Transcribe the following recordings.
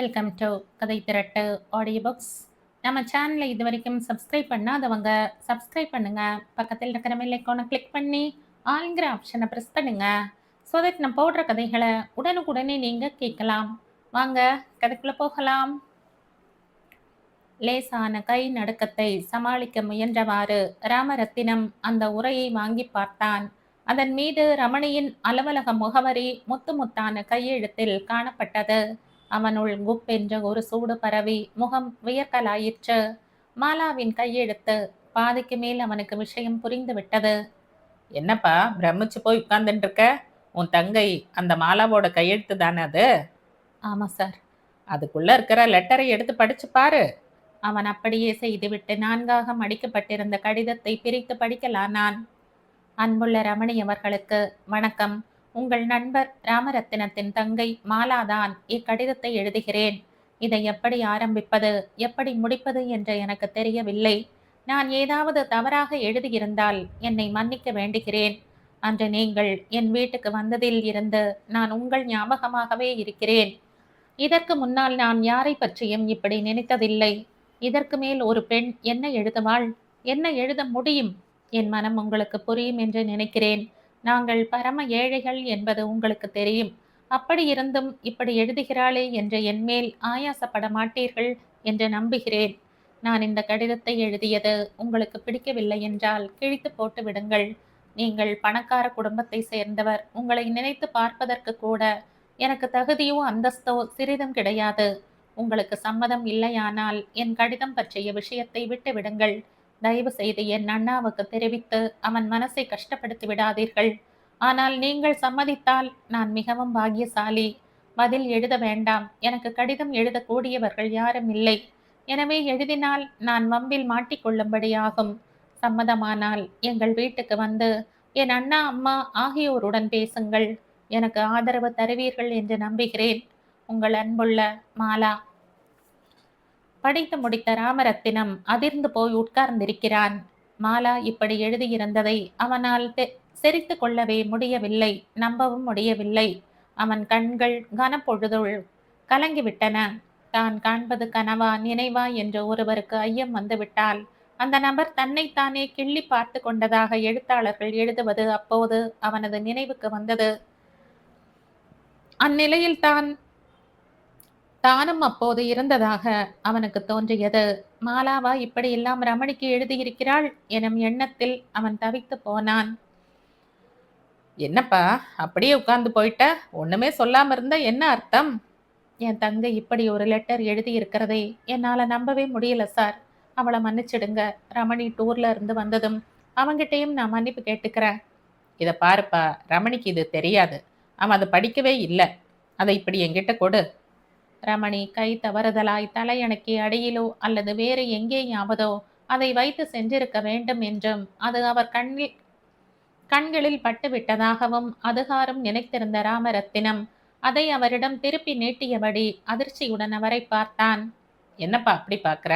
Welcome to கதை திரட்டு audio books. நம்ம சேனலை இது வரைக்கும் சப்ஸ்கிரைப் பண்ணாதவங்க சப்ஸ்கிரைப் பண்ணுங்க. பக்கத்தில் இருக்கிற பெல் ஐக்கானை கிளிக் பண்ணி ஆல்ங்கிற ஆப்ஷனை ப்ரெஸ் பண்ணுங்க. ஸோ தட் நான் போடுற கதைகளை உடனுக்குடனே நீங்கள் கேட்கலாம். வாங்க கதைக்குள்ள போகலாம். லேசான கை நடுக்கத்தை சமாளிக்க முயன்றவாறு ராமரத்தினம் அந்த உரையை வாங்கி பார்த்தான். அதன் மீது ரமணியின் அலுவலக முகவரி முத்து முத்தான கையெழுத்தில் காணப்பட்டது. அவனுள் குப்பென்ற ஒரு சூடு பரவி முகம் வியர்க்கலாயிற்று. மாலாவின் கையெழுத்து. பாதிக்கு மேல் அவனுக்கு விஷயம் புரிந்து விட்டது. என்னப்பா பிரமிச்சு போய் உட்கார்ந்துட்டு இருக்க? உன் தங்கை அந்த மாலாவோட கையெழுத்து தானே அது? ஆமா சார். அதுக்குள்ள இருக்கிற லெட்டரை எடுத்து படிச்சு பாரு. அவன் அப்படியே செய்துவிட்டு 4ஆக மடிக்கப்பட்டிருந்த கடிதத்தை பிரித்து படிக்கலானான். அன்புள்ள ரமணி அவர்களுக்கு வணக்கம். உங்கள் நண்பர் ராமரத்தினத்தின் தங்கை மாலாதான் இக்கடிதத்தை எழுதுகிறேன். இதை எப்படி ஆரம்பிப்பது எப்படி முடிப்பது என்று எனக்கு தெரியவில்லை. நான் ஏதாவது தவறாக எழுதியிருந்தால் என்னை மன்னிக்க வேண்டுகிறேன். அன்று நீங்கள் என் வீட்டுக்கு வந்ததில் இருந்து நான் உங்கள் ஞாபகமாகவே இருக்கிறேன். இதற்கு முன்னால் நான் யாரை பற்றியும் இப்படி நினைத்ததில்லை. இதற்கு மேல் ஒரு பெண் என்ன எழுதுவாள், என்ன எழுத முடியும்? என் மனம் உங்களுக்கு புரியும் என்று நினைக்கிறேன். நாங்கள் பரம ஏழைகள் என்பது உங்களுக்கு தெரியும். அப்படி இருந்தும் இப்படி எழுதுகிறாளே என்று என்மேல் ஆயாசப்பட மாட்டீர்கள் என்று நம்புகிறேன். நான் இந்த கடிதத்தை எழுதியது உங்களுக்கு பிடிக்கவில்லை என்றால் கிழித்து போட்டு விடுங்கள். நீங்கள் பணக்கார குடும்பத்தை சேர்ந்தவர். உங்களை நினைத்து பார்ப்பதற்கு கூட எனக்கு தகுதியோ அந்தஸ்தோ சிறிதும் கிடையாது. உங்களுக்கு சம்மதம் இல்லையானால் என் கடிதம் பற்றிய விஷயத்தை விட்டு விடுங்கள். தயவு செய்து என் அண்ணாவுக்கு தெரிவித்து அவன் மனசை கஷ்டப்படுத்தி விடாதீர்கள். ஆனால் நீங்கள் சம்மதித்தால் நான் மிகவும் பாக்கியசாலி. பதில் எழுத வேண்டாம். எனக்கு கடிதம் எழுதக்கூடியவர்கள் யாரும் இல்லை. எனவே எழுதினால் நான் வம்பில் மாட்டிக்கொள்ளும்படியாகும். சம்மதமானால் எங்கள் வீட்டுக்கு வந்து என் அண்ணா அம்மா ஆகியோருடன் பேசுங்கள். எனக்கு ஆதரவு தருவீர்கள் என்று நம்புகிறேன். உங்கள் அன்புள்ள மாலா. படித்து முடித்த ராமரத்தினம் அதிர்ந்து போய் உட்கார்ந்திருக்கிறான். மாலா இப்படி எழுதியிருந்ததை அவனால் செரித்து கொள்ளவே முடியவில்லை. நம்பவும் முடியவில்லை. அவன் கண்கள் கனப்பொழுதுள் கலங்கிவிட்டன. தான் காண்பது கனவா நினைவா என்று ஒருவருக்கு ஐயம் வந்துவிட்டால் அந்த நபர் தன்னைத்தானே கிள்ளி பார்த்து கொண்டதாக எழுத்தாளர்கள் எழுதுவது அப்போது அவனது நினைவுக்கு வந்தது. அந்நிலையில் தானும் அப்போது இருந்ததாக அவனுக்கு தோன்றியது. மாலாவா இப்படியெல்லாம் ரமணிக்கு எழுதியிருக்கிறாள் எனும் எண்ணத்தில் அவன் தவித்து போனான். என்னப்பா அப்படியே உட்கார்ந்து போயிட்ட? ஒண்ணுமே சொல்லாம இருந்த என்ன அர்த்தம்? என் தங்கை இப்படி ஒரு லெட்டர் எழுதியிருக்கிறதே என்னால நம்பவே முடியல சார். அவளை மன்னிச்சிடுங்க. ரமணி டூர்ல இருந்து வந்ததும் அவங்கிட்டையும் நான் மன்னிப்பு கேட்டுக்கிறேன். இதை பாருப்பா, ரமணிக்கு இது தெரியாது. அவன் அதை படிக்கவே இல்லை. அதை இப்படி என்கிட்ட கொடு. ரமணி கை தவறுதலாய் தலையணைக்கு அடியிலோ அல்லது வேறு எங்கேயாவதோ அதை வைத்து சென்றிருக்க வேண்டும் என்றும் அது அவர் கண்களில் பட்டுவிட்டதாகவும் அதுகாரும் நினைத்திருந்த ராமரத்தினம் அதை அவரிடம் திருப்பி நீட்டியபடி அதிர்ச்சியுடன் அவரை பார்த்தான். என்னப்பா அப்படி பார்க்குற?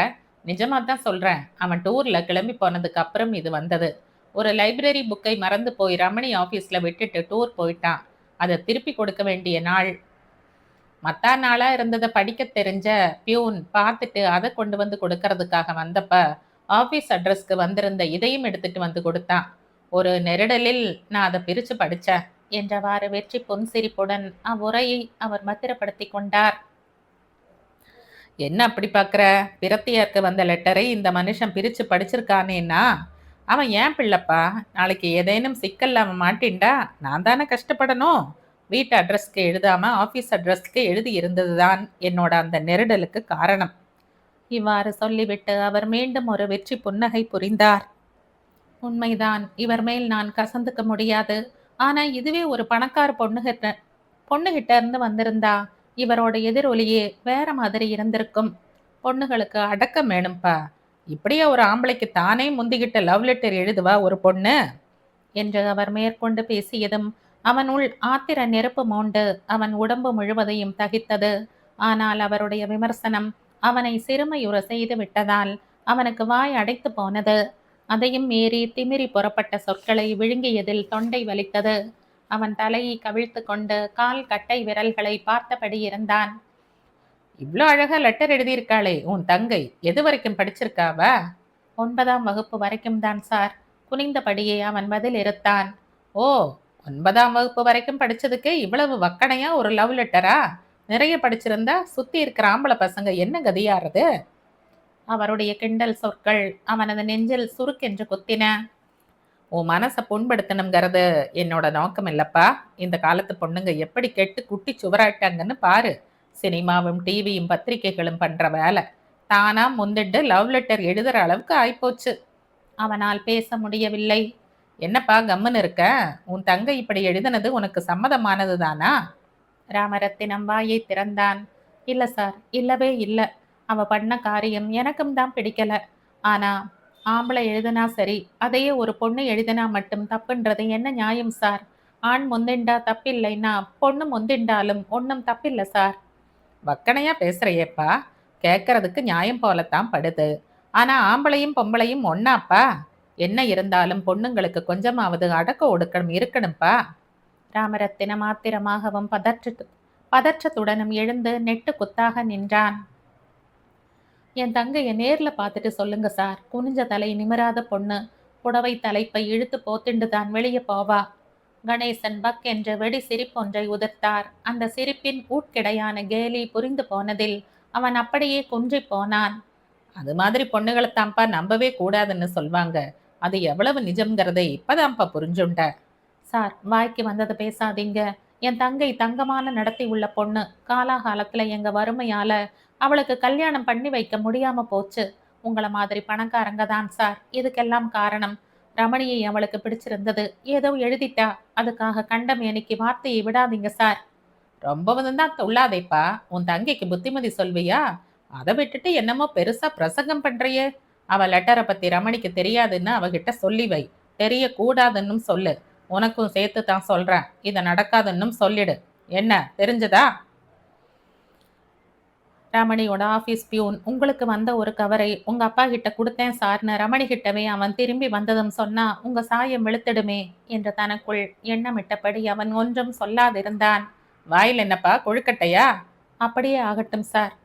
நிஜமா தான் சொல்கிறேன். அவன் டூரில் கிளம்பி போனதுக்கு அப்புறம் இது வந்தது. ஒரு லைப்ரரி புக்கை மறந்து போய் ரமணி ஆஃபீஸில் விட்டுட்டு டூர் போயிட்டான். அதை திருப்பி கொடுக்க வேண்டிய நாள். மற்ற நாளாக இருந்ததை படிக்க தெரிஞ்ச பியூன் பார்த்துட்டு அதை கொண்டு வந்து கொடுக்கறதுக்காக வந்தப்ப ஆஃபீஸ் அட்ரஸ்க்கு வந்திருந்த இதையும் எடுத்துட்டு வந்து கொடுத்தான். ஒரு நெருடலில் நான் அதை பிரித்து படித்தேன் என்றவாறு வெற்றி புன்சிரிப்புடன் அவ்வுரையை அவர் பத்திரப்படுத்தி கொண்டார். என்ன அப்படி பார்க்குற? பிரத்தியாருக்கு வந்த லெட்டரை இந்த மனுஷன் பிரித்து படிச்சிருக்கானேன்னா அவன் ஏன் பிள்ளைப்பா? நாளைக்கு ஏதேனும் சிக்கல் அவன் மாட்டின்டா நான் தானே கஷ்டப்படணும். வீட்டு அட்ரஸ்க்கு எழுதாம ஆஃபீஸ் அட்ரஸ்க்கு எழுதி இருந்தது தான் என்னோட அந்த நெருடலுக்கு காரணம். இவ்வாறு சொல்லிவிட்டு அவர் மீண்டும் ஒரு வெற்றி புன்னகை புரிந்தார். உண்மைதான், இவர் மேல் நான் கசந்துக்க முடியாது. ஆனா இதுவே ஒரு பணக்கார பொண்ணுகிட்ட இருந்து வந்திருந்தா இவரோட எதிரொலியே வேற மாதிரி இருந்திருக்கும். பொண்ணுகளுக்கு அடக்கம் வேணும்ப்பா. இப்படியே ஒரு ஆம்பளைக்கு தானே முந்திக்கிட்ட லவ் லெட்டர் எழுதுவா ஒரு பொண்ணு என்று அவர் மேற்கொண்டு பேசியதும் அவனுள் ஆத்திர நெருப்பு மோண்டு அவன் உடம்பு முழுவதையும் தகித்தது. ஆனால் அவருடைய விமர்சனம் அவனை சிறுமையுற செய்து விட்டதால் அவனுக்கு வாய் அடைத்து போனது. அதையும் மீறி திமிரி புறப்பட்ட சொற்களை விழுங்கியதில் தொண்டை வலித்தது. அவன் தலையை கவிழ்த்து கொண்டு கால் கட்டை விரல்களை பார்த்தபடி இருந்தான். இவ்ளோ அழகா லெட்டர் எழுதியிருக்காளே உன் தங்கை, எது வரைக்கும் படிச்சிருக்காவ? 9ஆம் வகுப்பு வரைக்கும் தான் சார். குனிந்தபடியே அவன் பதில் இறுத்தான். ஓ, 9ஆம் வகுப்பு வரைக்கும் படிச்சதுக்கே இவ்வளவு வக்கணையா ஒரு லவ் லெட்டரா? நிறைய படிச்சிருந்தா சுத்தி இருக்கிற ஆம்பளை பசங்க என்ன கதியாறது? அவருடைய கிண்டல் சொற்கள் அவனது நெஞ்சில் சுருக்கென்று குத்தின. உன் மனசை புண்படுத்தணுங்கிறது என்னோட நோக்கம் இல்லப்பா. இந்த காலத்து பொண்ணுங்க எப்படி கெட்டு குட்டி சுவராட்டாங்கன்னு பாரு. சினிமாவும் டிவியும் பத்திரிகைகளும் பண்ற வேலை தானா முந்திட்டு லவ் லெட்டர் எழுதுற அளவுக்கு ஆயிப்போச்சு. அவனால் பேச முடியவில்லை. என்னப்பா கம்முன்னு இருக்க? உன் தங்கை இப்படி எழுதுனது உனக்கு சம்மதமானது தானா? ராமரத்தினம் வாயை திறந்தான். இல்ல சார், இல்லவே இல்ல. அவ பண்ண காரியம் எனக்கும் தான் பிடிக்கல. ஆனா ஆம்பளை எழுதுனா சரி, அதையே ஒரு பொண்ணு எழுதினா மட்டும் தப்புன்றது என்ன நியாயம் சார்? ஆண் முந்திண்டா தப்பில்லைன்னா பொண்ணு முந்திண்டாலும் ஒன்றும் தப்பில்லை சார். வக்கனையா பேசுறியேப்பா. கேட்கறதுக்கு நியாயம் போலத்தான் படுது. ஆனா ஆம்பளையும் பொம்பளையும் ஒன்னாப்பா. என்ன இருந்தாலும் பொண்ணுங்களுக்கு கொஞ்சமாவது அடக்க ஒடுக்கணும் இருக்கணும்ப்பா. ராமரத்தினம் ஆத்திரமாகவும் பதற்றத்துடனும் எழுந்து நெட்டு குத்தாக நின்றான். என் தங்கைய நேர்ல பார்த்துட்டு சொல்லுங்க சார். குனிஞ்ச தலை நிமிராத பொண்ணு. புடவை தலைப்பை இழுத்து போத்திண்டு தான் வெளியே போவா. கணேசன் பக் என்று வெடி சிரிப்பொன்றை உதிர்த்தார். அந்த சிரிப்பின் ஊட்கிடையான கேலி புரிந்து போனதில் அவன் அப்படியே குன்றி போனான். அது மாதிரி பொண்ணுகளைத்தான்ப்பா நம்பவே கூடாதுன்னு சொல்வாங்க. அது எவ்வளவு நிஜம்ங்கிறதை இப்பதான்ப்பா புரிஞ்சுண்ட. சார், வாய்க்கு வந்தது பேசாதீங்க. என் தங்கை தங்கமான நடத்தி உள்ள பொண்ணு. காலாகாலத்துல எங்க வறுமையால அவளுக்கு கல்யாணம் பண்ணி வைக்க முடியாம போச்சு. உங்களை மாதிரி பணக்காரங்க தான் சார் இதுக்கெல்லாம் காரணம். ரமணியை அவளுக்கு பிடிச்சிருந்தது. ஏதோ எழுதிட்டா. அதுக்காக கண்டமேனிக்கு வார்த்தையை விடாதீங்க சார். ரொம்பவும் தான் துள்ளாதேப்பா. உன் தங்கைக்கு புத்திமதி சொல்வியா? அதை விட்டுட்டு என்னமோ பெருசா பிரசங்கம் பண்றியே. அவ லெட்டரை பத்தி ரமணிக்கு தெரியாதுன்னு அவகிட்ட சொல்லி வை. தெரியக்கூடாதுன்னு சொல்லு. உனக்கும் சேர்த்து தான் சொல்றேன். இதை நடக்காதுன்னும் சொல்லிடு. என்ன தெரிஞ்சதா? ரமணியோட ஆபீஸ் பியூன் உங்களுக்கு வந்த ஒரு கவரை உங்க அப்பா கிட்ட கொடுத்தேன் சார்னு ரமணி கிட்டவே அவன் திரும்பி வந்ததும் சொன்னா உங்க சாயம் வெளுத்திடுமே என்று தனக்குள் எண்ணமிட்டபடி அவன் ஒன்றும் சொல்லாதிருந்தான். வாயில் என்னப்பா கொழுக்கட்டையா? அப்படியே ஆகட்டும் சார்.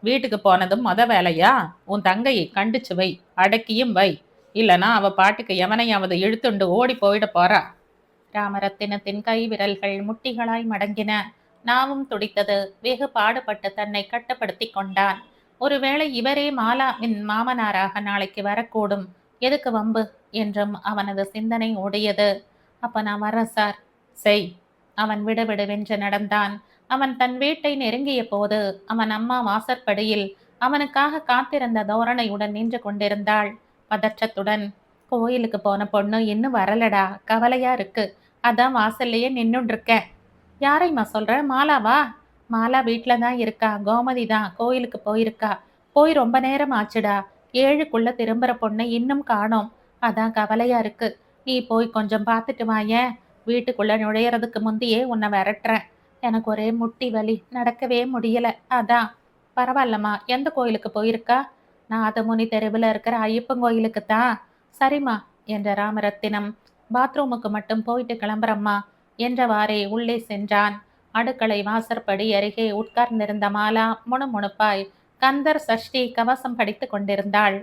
வீட்டுக்கு போனதும் வேலையா உன் தங்கையை கண்டிச்சு வை. அடக்கியும் வை. இல்லனா அவ பாட்டுக்கு எவனையாவது இழுத்துண்டு ஓடி போயிட போறா. ராமரத்தினத்தின் கை விரல்கள் முட்டிகளாய் மடங்கின. நாவும் துடித்தது. வெகு பாடுபட்டு தன்னை கட்டுப்படுத்தி கொண்டான். ஒருவேளை இவரே மாலாவின் மாமனாராக நாளைக்கு வரக்கூடும். எதுக்கு வம்பு என்றும் அவனது சிந்தனை ஓடியது. அப்ப நான் வரேன் சார். செய். அவன் விடுவிடுவென்று நடந்தான். அவன் தன் வீட்டை நெருங்கிய போது அவன் அம்மா வாசற்படியில் அவனுக்காக காத்திருந்த தோரணையுடன் நின்று கொண்டிருந்தாள். பதற்றத்துடன், கோயிலுக்கு போன பொண்ணு இன்னும் வரலடா, கவலையா இருக்கு. அதான் வாசல்லையே நின்னுட்டு இருக்கேன். யாரைம்மா சொல்ற? மாலாவா? மாலா வீட்டில தான் இருக்கா. கோமதி தான் கோயிலுக்கு போயிருக்கா. போய் ரொம்ப நேரம் ஆச்சுடா. 7க்குள்ள திரும்புற பொண்ணை இன்னும் காணோம். அதான் கவலையா இருக்கு. நீ போய் கொஞ்சம் பார்த்துட்டு வாயேன். வீட்டுக்குள்ள நுழையறதுக்கு முந்தையே உன்னை விரட்டுறேன். எனக்கு ஒரே முட்டி வலி, நடக்கவே முடியல. அதான். பரவாயில்லம்மா, எந்த கோயிலுக்கு போயிருக்கா? நாதமுனி தெருவில் இருக்கிற ஐயப்பன் கோயிலுக்கு தான். சரிம்மா என்ற ராமரத்தினம். பாத்ரூமுக்கு மட்டும் போயிட்டு கிளம்புறம்மா என்றவாறே உள்ளே சென்றான். அடுக்களை வாசற்படி அருகே உட்கார்ந்திருந்த மாலா முணுமுணுப்பாய் கந்தர் சஷ்டி கவசம் படித்து கொண்டிருந்தாள்.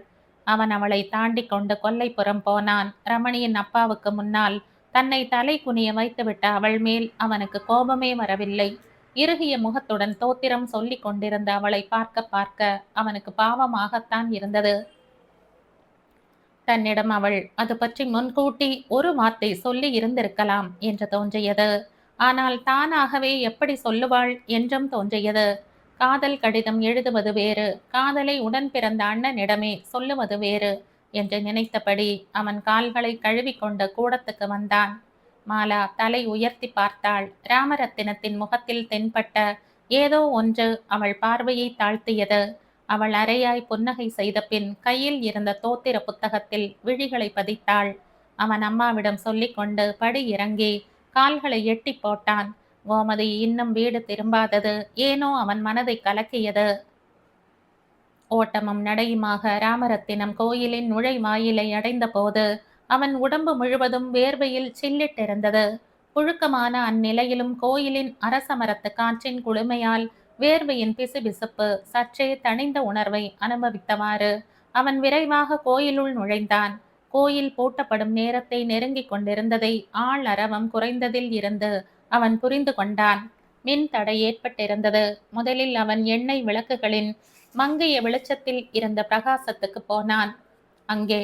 அவன் அவளை தாண்டி கொண்டு கொல்லைப்புறம் போனான். ரமணியின் அப்பாவுக்கு முன்னால் தன்னை தலை குனிய வைத்துவிட்ட அவள் மேல் அவனுக்கு கோபமே வரவில்லை. இறுகிய முகத்துடன் தோத்திரம் சொல்லிக் கொண்டிருந்த அவளை பார்க்க பார்க்க அவனுக்கு பாவமாகத்தான் இருந்தது. தன்னிடம் அவள் அது பற்றி முன்கூட்டி ஒரு வார்த்தை சொல்லி இருந்திருக்கலாம் என்று தோன்றியது. ஆனால் தானாகவே எப்படி சொல்லுவாள் என்றும் தோன்றியது. காதல் கடிதம் எழுதுவது வேறு, காதலை உடன் பிறந்த அண்ணனிடமே சொல்லுவது வேறு என்று நினைத்தபடி அவன் கால்களை கழுவிக்கொண்டு கூடத்துக்கு வந்தான். மாலா தலை உயர்த்தி பார்த்தாள். ராமரத்தினத்தின் முகத்தில் தென்பட்ட ஏதோ ஒன்று அவள் பார்வையை தாழ்த்தியது. அவள் அரையாய் புன்னகை செய்த பின் கையில் இருந்த தோத்திர புத்தகத்தில் விழிகளை பதித்தாள். அவன் அம்மாவிடம் சொல்லிக்கொண்டு படி இறங்கி கால்களை எட்டி போட்டான். கோமதி இன்னும் வீடு திரும்பாதது ஏனோ அவன் மனதை கலக்கியது. ஓட்டமும் நடையுமாக ராமரத்தினம் கோயிலின் நுழைவாயிலை அடைந்த போது அவன் உடம்பு முழுவதும் வேர்வையில் சில்லிட்டிருந்தது. புழுக்கமான அந்நிலையிலும் கோயிலின் அரசமரத்து காற்றின் குளுமையால் வேர்வையின் பிசுபிசுப்பு சற்றே தணிந்த உணர்வை அனுபவித்தவாறு அவன் விரைவாக கோயிலுள் நுழைந்தான். கோயில் பூட்டப்படும் நேரத்தை நெருங்கிக் கொண்டிருந்ததை ஆள் அரவம் குறைந்ததில் இருந்து அவன் புரிந்து கொண்டான். மின் தடை ஏற்பட்டிருந்தது. முதலில் அவன் எண்ணெய் விளக்குகளின் மங்கிய வெளிச்சத்தில் இருந்த பிரகாசத்துக்கு போனான். அங்கே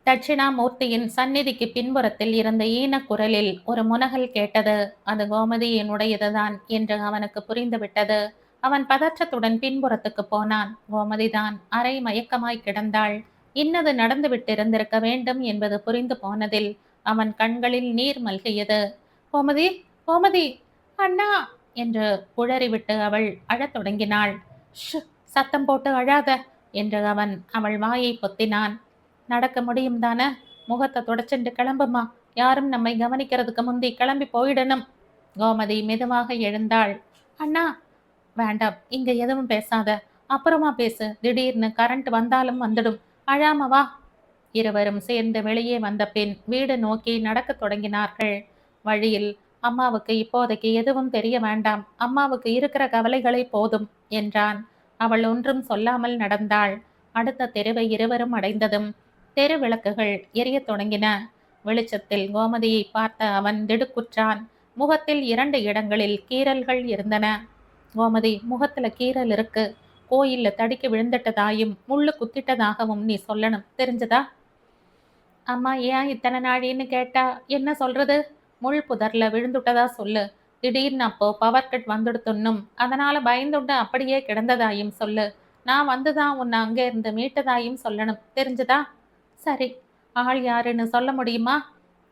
தட்சிணாமூர்த்தியின் சந்நிதிக்கு பின்புறத்தில் இருந்த ஈனக்குரலில் ஒரு முனகல் கேட்டது. அது கோமதியினுடையதுதான் என்று அவனுக்கு புரிந்துவிட்டது. அவன் பதற்றத்துடன் பின்புறத்துக்கு போனான். கோமதிதான் அரை மயக்கமாய் கிடந்தாள். இன்னது நடந்துவிட்டிருந்திருக்க வேண்டும் என்பது புரிந்து போனதில் அவன் கண்களில் நீர் மல்கியது. கோமதி, கோமதி, அண்ணா என்று குழறிவிட்டு அவள் அழத் தொடங்கினாள். ஷ், சத்தம் போட்டு அழாத என்று அவன் அவள் வாயை பொத்தினான். நடக்க முடியும் தானே? முகத்தை தொடச்சுண்டு கிளம்புமா, யாரும் நம்மை கவனிக்கிறதுக்கு முந்தி கிளம்பி போயிடணும். கோமதி மெதுவாக எழுந்தாள். அண்ணா, வேண்டாம், இங்க எதுவும் பேசாத, அப்புறமா பேசு. திடீர்னு கரண்ட் வந்தாலும் வந்துடும், அழாம வா. இருவரும் சேர்ந்து வெளியே வந்த பின் வீடு நோக்கி நடக்கத் தொடங்கினார்கள். வழியில் அம்மாவுக்கு இப்போதைக்கு எதுவும் தெரிய வேண்டாம், அம்மாவுக்கு இருக்கிற கவலைகளை போதும் என்றான். அவள் ஒன்றும் சொல்லாமல் நடந்தாள். அடுத்த தெருவை இருவரும் அடைந்ததும் தெரு விளக்குகள் எரியத் தொடங்கின. வெளிச்சத்தில் கோமதியை பார்த்த அவன் திடுக்குற்றான். முகத்தில் 2 இடங்களில் கீறல்கள் இருந்தன. கோமதி, முகத்துல கீறல் இருக்கு. கோயில்ல தடிக்கு விழுந்துட்டதாயும் முள்ளு குத்திட்டதாகவும் நீ சொல்லணும், தெரிஞ்சதா? அம்மா ஏன் இத்தனை நாழின்னு கேட்டா என்ன சொல்றது? முள் புதர்ல விழுந்துட்டதா சொல்லு. திடீர்னு அப்போ பவர் கட் வந்துடுத்துன்னும் அதனால பயந்துண்டு அப்படியே கிடந்ததாயும் சொல்லு. நான் வந்துதான் உன்னை அங்கே இருந்து மீட்டதாயும் சொல்லணும், தெரிஞ்சதா? சரி, ஆள் யாருன்னு சொல்ல முடியுமா?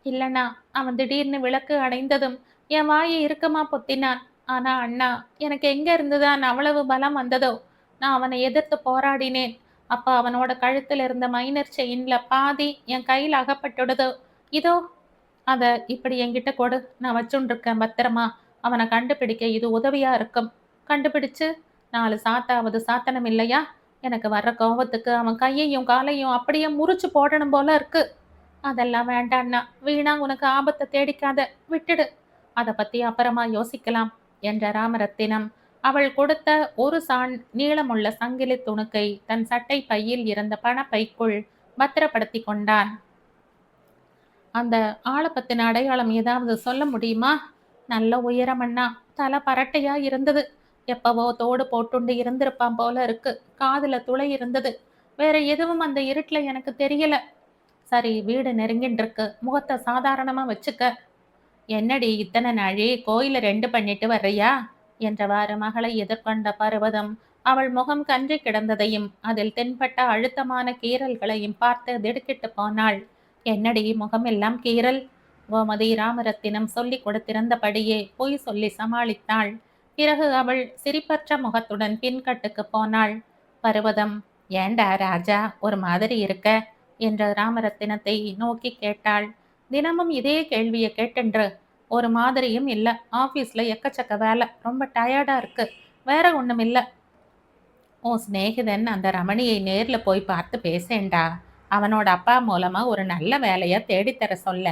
இல்லைண்ணா, அவன் திடீர்னு விளக்கு அணைந்ததும் என் வாயை இறுக்கமா பொத்தினான். ஆனா அண்ணா, எனக்கு எங்க இருந்துதான் அவ்வளவு பலம் வந்ததோ? நான் அவனை எதிர்த்து போராடினேன். அப்ப அவனோட கழுத்துல இருந்த மைனர் செயின்ல பாதி என் கையில் அகப்பட்டுடுதோ. இதோ அத இப்படி என்கிட்ட கொடு, நான் வச்சுருக்கேன் பத்திரமா. அவனை கண்டுபிடிக்க இது உதவியா இருக்கும். கண்டுபிடிச்சு 4 சாத்தாவது சாத்தனம் இல்லையா? எனக்கு வர்ற கோபத்துக்கு அவன் கையையும் காலையும் அப்படியே முறிச்சு போடணும் போல இருக்கு. அதெல்லாம் வேண்டாண்ணா, வீணா உனக்கு ஆபத்தை தேடிக்காத, விட்டுடு. அதை பத்தி அப்புறமா யோசிக்கலாம் என்ற ராமரத்தினம் அவள் கொடுத்த ஒரு சாண் நீளமுள்ள சங்கிலி துணுக்கை தன் சட்டை பையில் இருந்த பணப்பைக்குள் பத்திரப்படுத்தி கொண்டான். அந்த ஆளை பத்தின அடையாளம் ஏதாவது சொல்ல முடியுமா? நல்ல உயரம் அண்ணா, தலை பரட்டையா இருந்தது. எப்பவோ தோடு போட்டுண்டு இருந்திருப்பான் போல இருக்கு. காதுல துளை இருந்தது. வேற எதுவும் அந்த இருட்டுல எனக்கு தெரியல. சரி, வீடு நெருங்கின்னு இருக்கு, முகத்தை சாதாரணமா வச்சுக்க. என்னடி இத்தனை நாழி கோயில 2 பண்ணிட்டு வர்றியா என்றவாறு மகளை எதிர்கொண்ட பர்வதம் அவள் முகம் கன்றி கிடந்ததையும் அதில் தென்பட்ட அழுத்தமான கீறல்களையும் பார்த்து திடுக்கிட்டு போனாள். என்னடி முகம் எல்லாம் கீறல்? கோமதி ராமரத்தினம் சொல்லி கொடுத்திருந்தபடியே பொய் சொல்லி சமாளித்தாள். பிறகு அவள் சிரிப்பற்ற முகத்துடன் பின்கட்டுக்கு போனாள். பர்வதம், ஏண்டா ராஜா ஒரு மாதிரி இருக்க என்ற ராமரத்தினத்தை நோக்கி கேட்டாள். தினமும் இதே கேள்வியை கேட்டென்று. ஒரு மாதிரியும் இல்ல, ஆபீஸ்ல எக்கச்சக்க வேலை, ரொம்ப டயர்டா இருக்கு, வேற ஒண்ணும் இல்ல. உன் சிநேகிதன் அந்த ரமணியை நேர்ல போய் பார்த்து பேசேண்டா. அவனோட அப்பா மூலமா ஒரு நல்ல வேலையா தேடித்தர சொல்ல.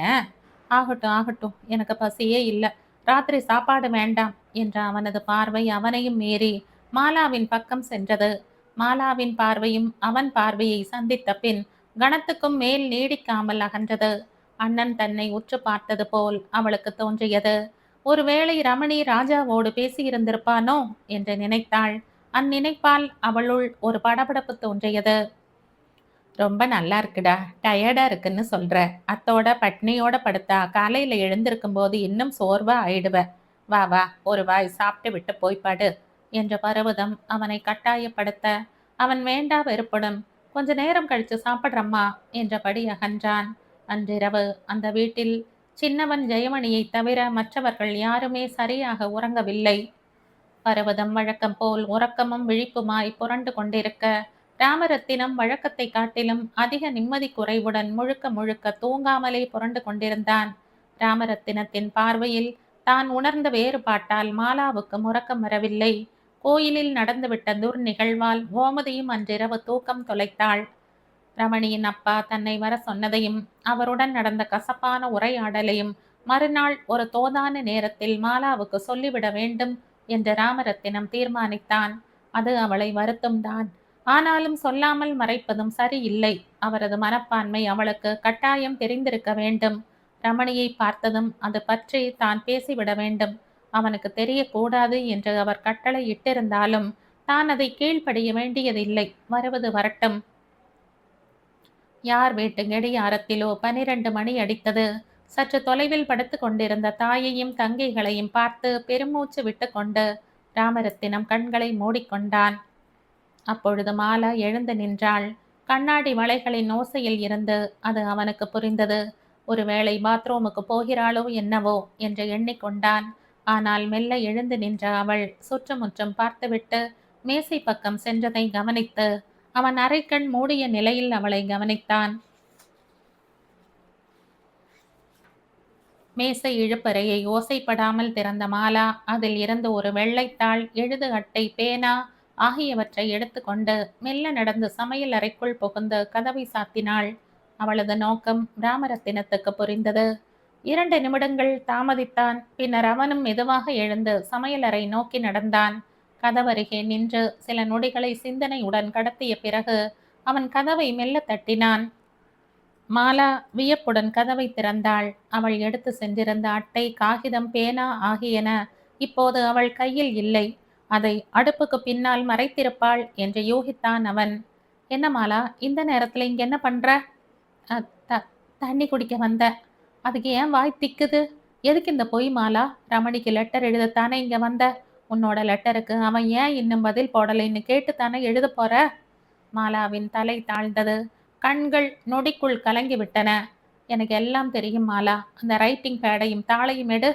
ஆகட்டும் ஆகட்டும், எனக்கு பசியே இல்ல, ராத்திரி சாப்பாடு வேண்டாம் என்ற அவனது பார்வை அவனையும் மீறி மாலாவின் பக்கம் சென்றது. மாலாவின் பார்வையும் அவன் பார்வையை சந்தித்த பின் கணத்துக்கும் மேல் நீடிக்காமல் அகன்றது. அண்ணன் தன்னை உற்று பார்த்தது போல் அவளுக்கு தோன்றியது. ஒருவேளை ரமணி ராஜாவோடு பேசியிருந்திருப்பானோ என்று நினைத்தாள். அந்நினைப்பால் அவளுள் ஒரு படபடப்பு தோன்றியது. ரொம்ப நல்லா இருக்குடா, டயர்டா இருக்குன்னு சொல்ற. அத்தோட பட்னியோட படுத்தா காலையில எழுந்திருக்கும் போது இன்னும் சோர்வா ஆயிடுவ. வா வா, ஒரு வாய் சாப்பிட்டு விட்டு போய் படு என்ற பர்வதம் அவனை கட்டாயப்படுத்த அவன் வேண்டா வெறுப்புடன் கொஞ்ச நேரம் கழிச்சு சாப்பிட்றம்மா என்றபடி அகன்றான். அன்றிரவு அந்த வீட்டில் சின்னவன் ஜெயமணியை தவிர மற்றவர்கள் யாருமே சரியாக உறங்கவில்லை. பர்வதம் வழக்கம் போல் உறக்கமும் விழிப்புமாய் புரண்டு கொண்டிருக்க, ராமரத்தினம் வழக்கத்தை காட்டிலும் அதிக நிம்மதி குறைவுடன் முழுக்க முழுக்க தூங்காமலே புரண்டு கொண்டிருந்தான். ராமரத்தினத்தின் பார்வையில் தான் உணர்ந்த வேறுபாட்டால் மாலாவுக்கு உறக்கம் வரவில்லை. கோயிலில் நடந்துவிட்ட துர்நிகழ்வால் கோமதியும் அன்றிரவு தூக்கம் தொலைத்தாள். ரமணியின் அப்பா தன்னை வர சொன்னதையும் அவருடன் நடந்த கசப்பான உரையாடலையும் மறுநாள் ஒரு தோதான நேரத்தில் மாலாவுக்கு சொல்லிவிட வேண்டும் என்று ராமரத்தினம் தீர்மானித்தான். அது அவளை வருத்தம்தான். ஆனாலும் சொல்லாமல் மறைப்பதும் சரியில்லை. அவரது மனப்பான்மை அவளுக்கு கட்டாயம் தெரிந்திருக்க வேண்டும். ரமணியை பார்த்ததும் அது பற்றி தான் பேசிவிட வேண்டும். அவனுக்கு தெரியக்கூடாது என்று அவர் கட்டளை இட்டிருந்தாலும் தான் அதை கீழ்ப்படிய வேண்டியதில்லை. வருவது வரட்டும். யார் வீட்டு கடியாரத்திலோ 12 மணி அடித்தது. சற்று தொலைவில் படுத்து கொண்டிருந்த தாயையும் தங்கைகளையும் பார்த்து பெருமூச்சு விட்டு கொண்டு ராமரத்தினம் கண்களை மூடிக்கொண்டான். அப்பொழுது மாலா எழுந்து நின்றாள். கண்ணாடி வளைகளின் ஓசையில் இருந்து அது அவனுக்கு புரிந்தது. ஒருவேளை பாத்ரூமுக்கு போகிறாளோ என்னவோ என்று எண்ணிக்கொண்டான். ஆனால் மெல்ல எழுந்து நின்ற அவள் சுற்றுமுற்றும் பார்த்துவிட்டு மேசை பக்கம் சென்றதை கவனித்து அவன் அரைக்கண் மூடிய நிலையில் அவளை கவனித்தான். மேசை இழுப்பறையை ஓசைப்படாமல் திறந்த மாலா அதில் இருந்து ஒரு வெள்ளைத்தாள், எழுது அட்டை, பேனா ஆகியவற்றை எடுத்துக்கொண்டு மெல்ல நடந்து சமையல் அறைக்குள் புகுந்து கதவை சாத்தினாள். அவளது நோக்கம் ராமரத்தினத்துக்கு புரிந்தது. 2 நிமிடங்கள் தாமதித்தான். பின்னர் அவனும் மெதுவாக எழுந்து சமையலறை நோக்கி நடந்தான். கதவருகே நின்று சில நொடிகளை சிந்தனையுடன் கடத்திய பிறகு அவன் கதவை மெல்ல தட்டினான். மாலா வியப்புடன் கதவை திறந்தாள். அவள் எடுத்து சென்றிருந்த அட்டை, காகிதம், பேனா ஆகியன இப்போது அவள் கையில் இல்லை. அதை அடுப்புக்கு பின்னால் மறைத்திருப்பாள் என்று யூகித்தான் அவன். என்ன மாலா, இந்த நேரத்துல இங்க என்ன பண்ற? தண்ணி குடிக்க வந்த. அதுக்கு ஏன் வாய் திக்குது? எதுக்கு இந்த பொய் மாலா? ரமணிக்கு லெட்டர் எழுதத்தானே இங்க வந்த. உன்னோட லெட்டருக்கு அவன் ஏன் இன்னும் பதில் போடலைன்னு கேட்டுத்தானே எழுத போற? மாலாவின் தலை தாழ்ந்தது. கண்கள் நொடிக்குள் கலங்கிவிட்டன. எனக்கு எல்லாம் தெரியும் மாலா. அந்த ரைட்டிங் பேடையும் தாளையும் எடு.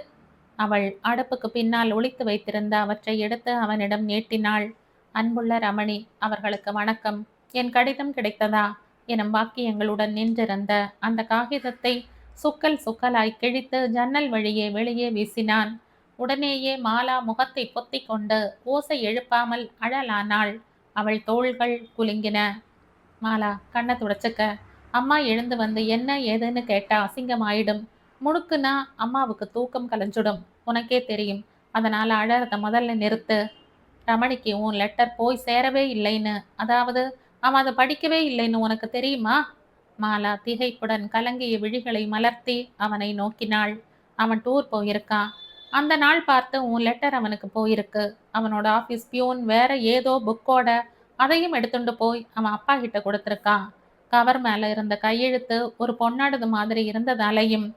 அவள் அடுப்புக்கு பின்னால் ஒளித்து வைத்திருந்த அவற்றை எடுத்து அவனிடம் நீட்டினாள். அன்புள்ள ரமணி அவர்களுக்கு வணக்கம். என் கடிதம் கிடைத்ததா எனும் வாக்கியங்களுடன் நின்றிருந்த அந்த காகிதத்தை சுக்கல் சுக்கலாய் கிழித்து ஜன்னல் வழியே வெளியே வீசினான். உடனேயே மாலா முகத்தை பொத்திக் கொண்டு ஓசை எழுப்பாமல் அழலானாள். அவள் தோள்கள் குலுங்கின. மாலா, கண்ணை துடைச்சுக்க. அம்மா எழுந்து வந்து என்ன ஏதுன்னு கேட்டா அசிங்கமாயிடும். முணுக்குனா அம்மாவுக்கு தூக்கம் கலைஞ்சிடும். உனக்கே தெரியும். அதனால அழறத முதல்ல நிறுத்து. ரமணிக்கு உன் லெட்டர் போய் சேரவே இல்லைன்னு, அதாவது அவன் அதை படிக்கவே இல்லைன்னு உனக்கு தெரியுமா? மாலா திகைப்புடன் கலங்கிய விழிகளை மலர்த்தி அவனை நோக்கினாள். அவன் டூர் போயிருக்கான். அந்த நாள் பார்த்து உன் லெட்டர் அவனுக்கு போயிருக்கு. அவனோட ஆஃபீஸ் பியூன் வேற ஏதோ புக்கோட அதையும் எடுத்துட்டு போய் அவன் அப்பா கிட்ட கொடுத்துருக்கான். கவர் மேல இருந்த கையெழுத்து ஒரு பொன்னாடுது மாதிரி இருந்ததாலேயும்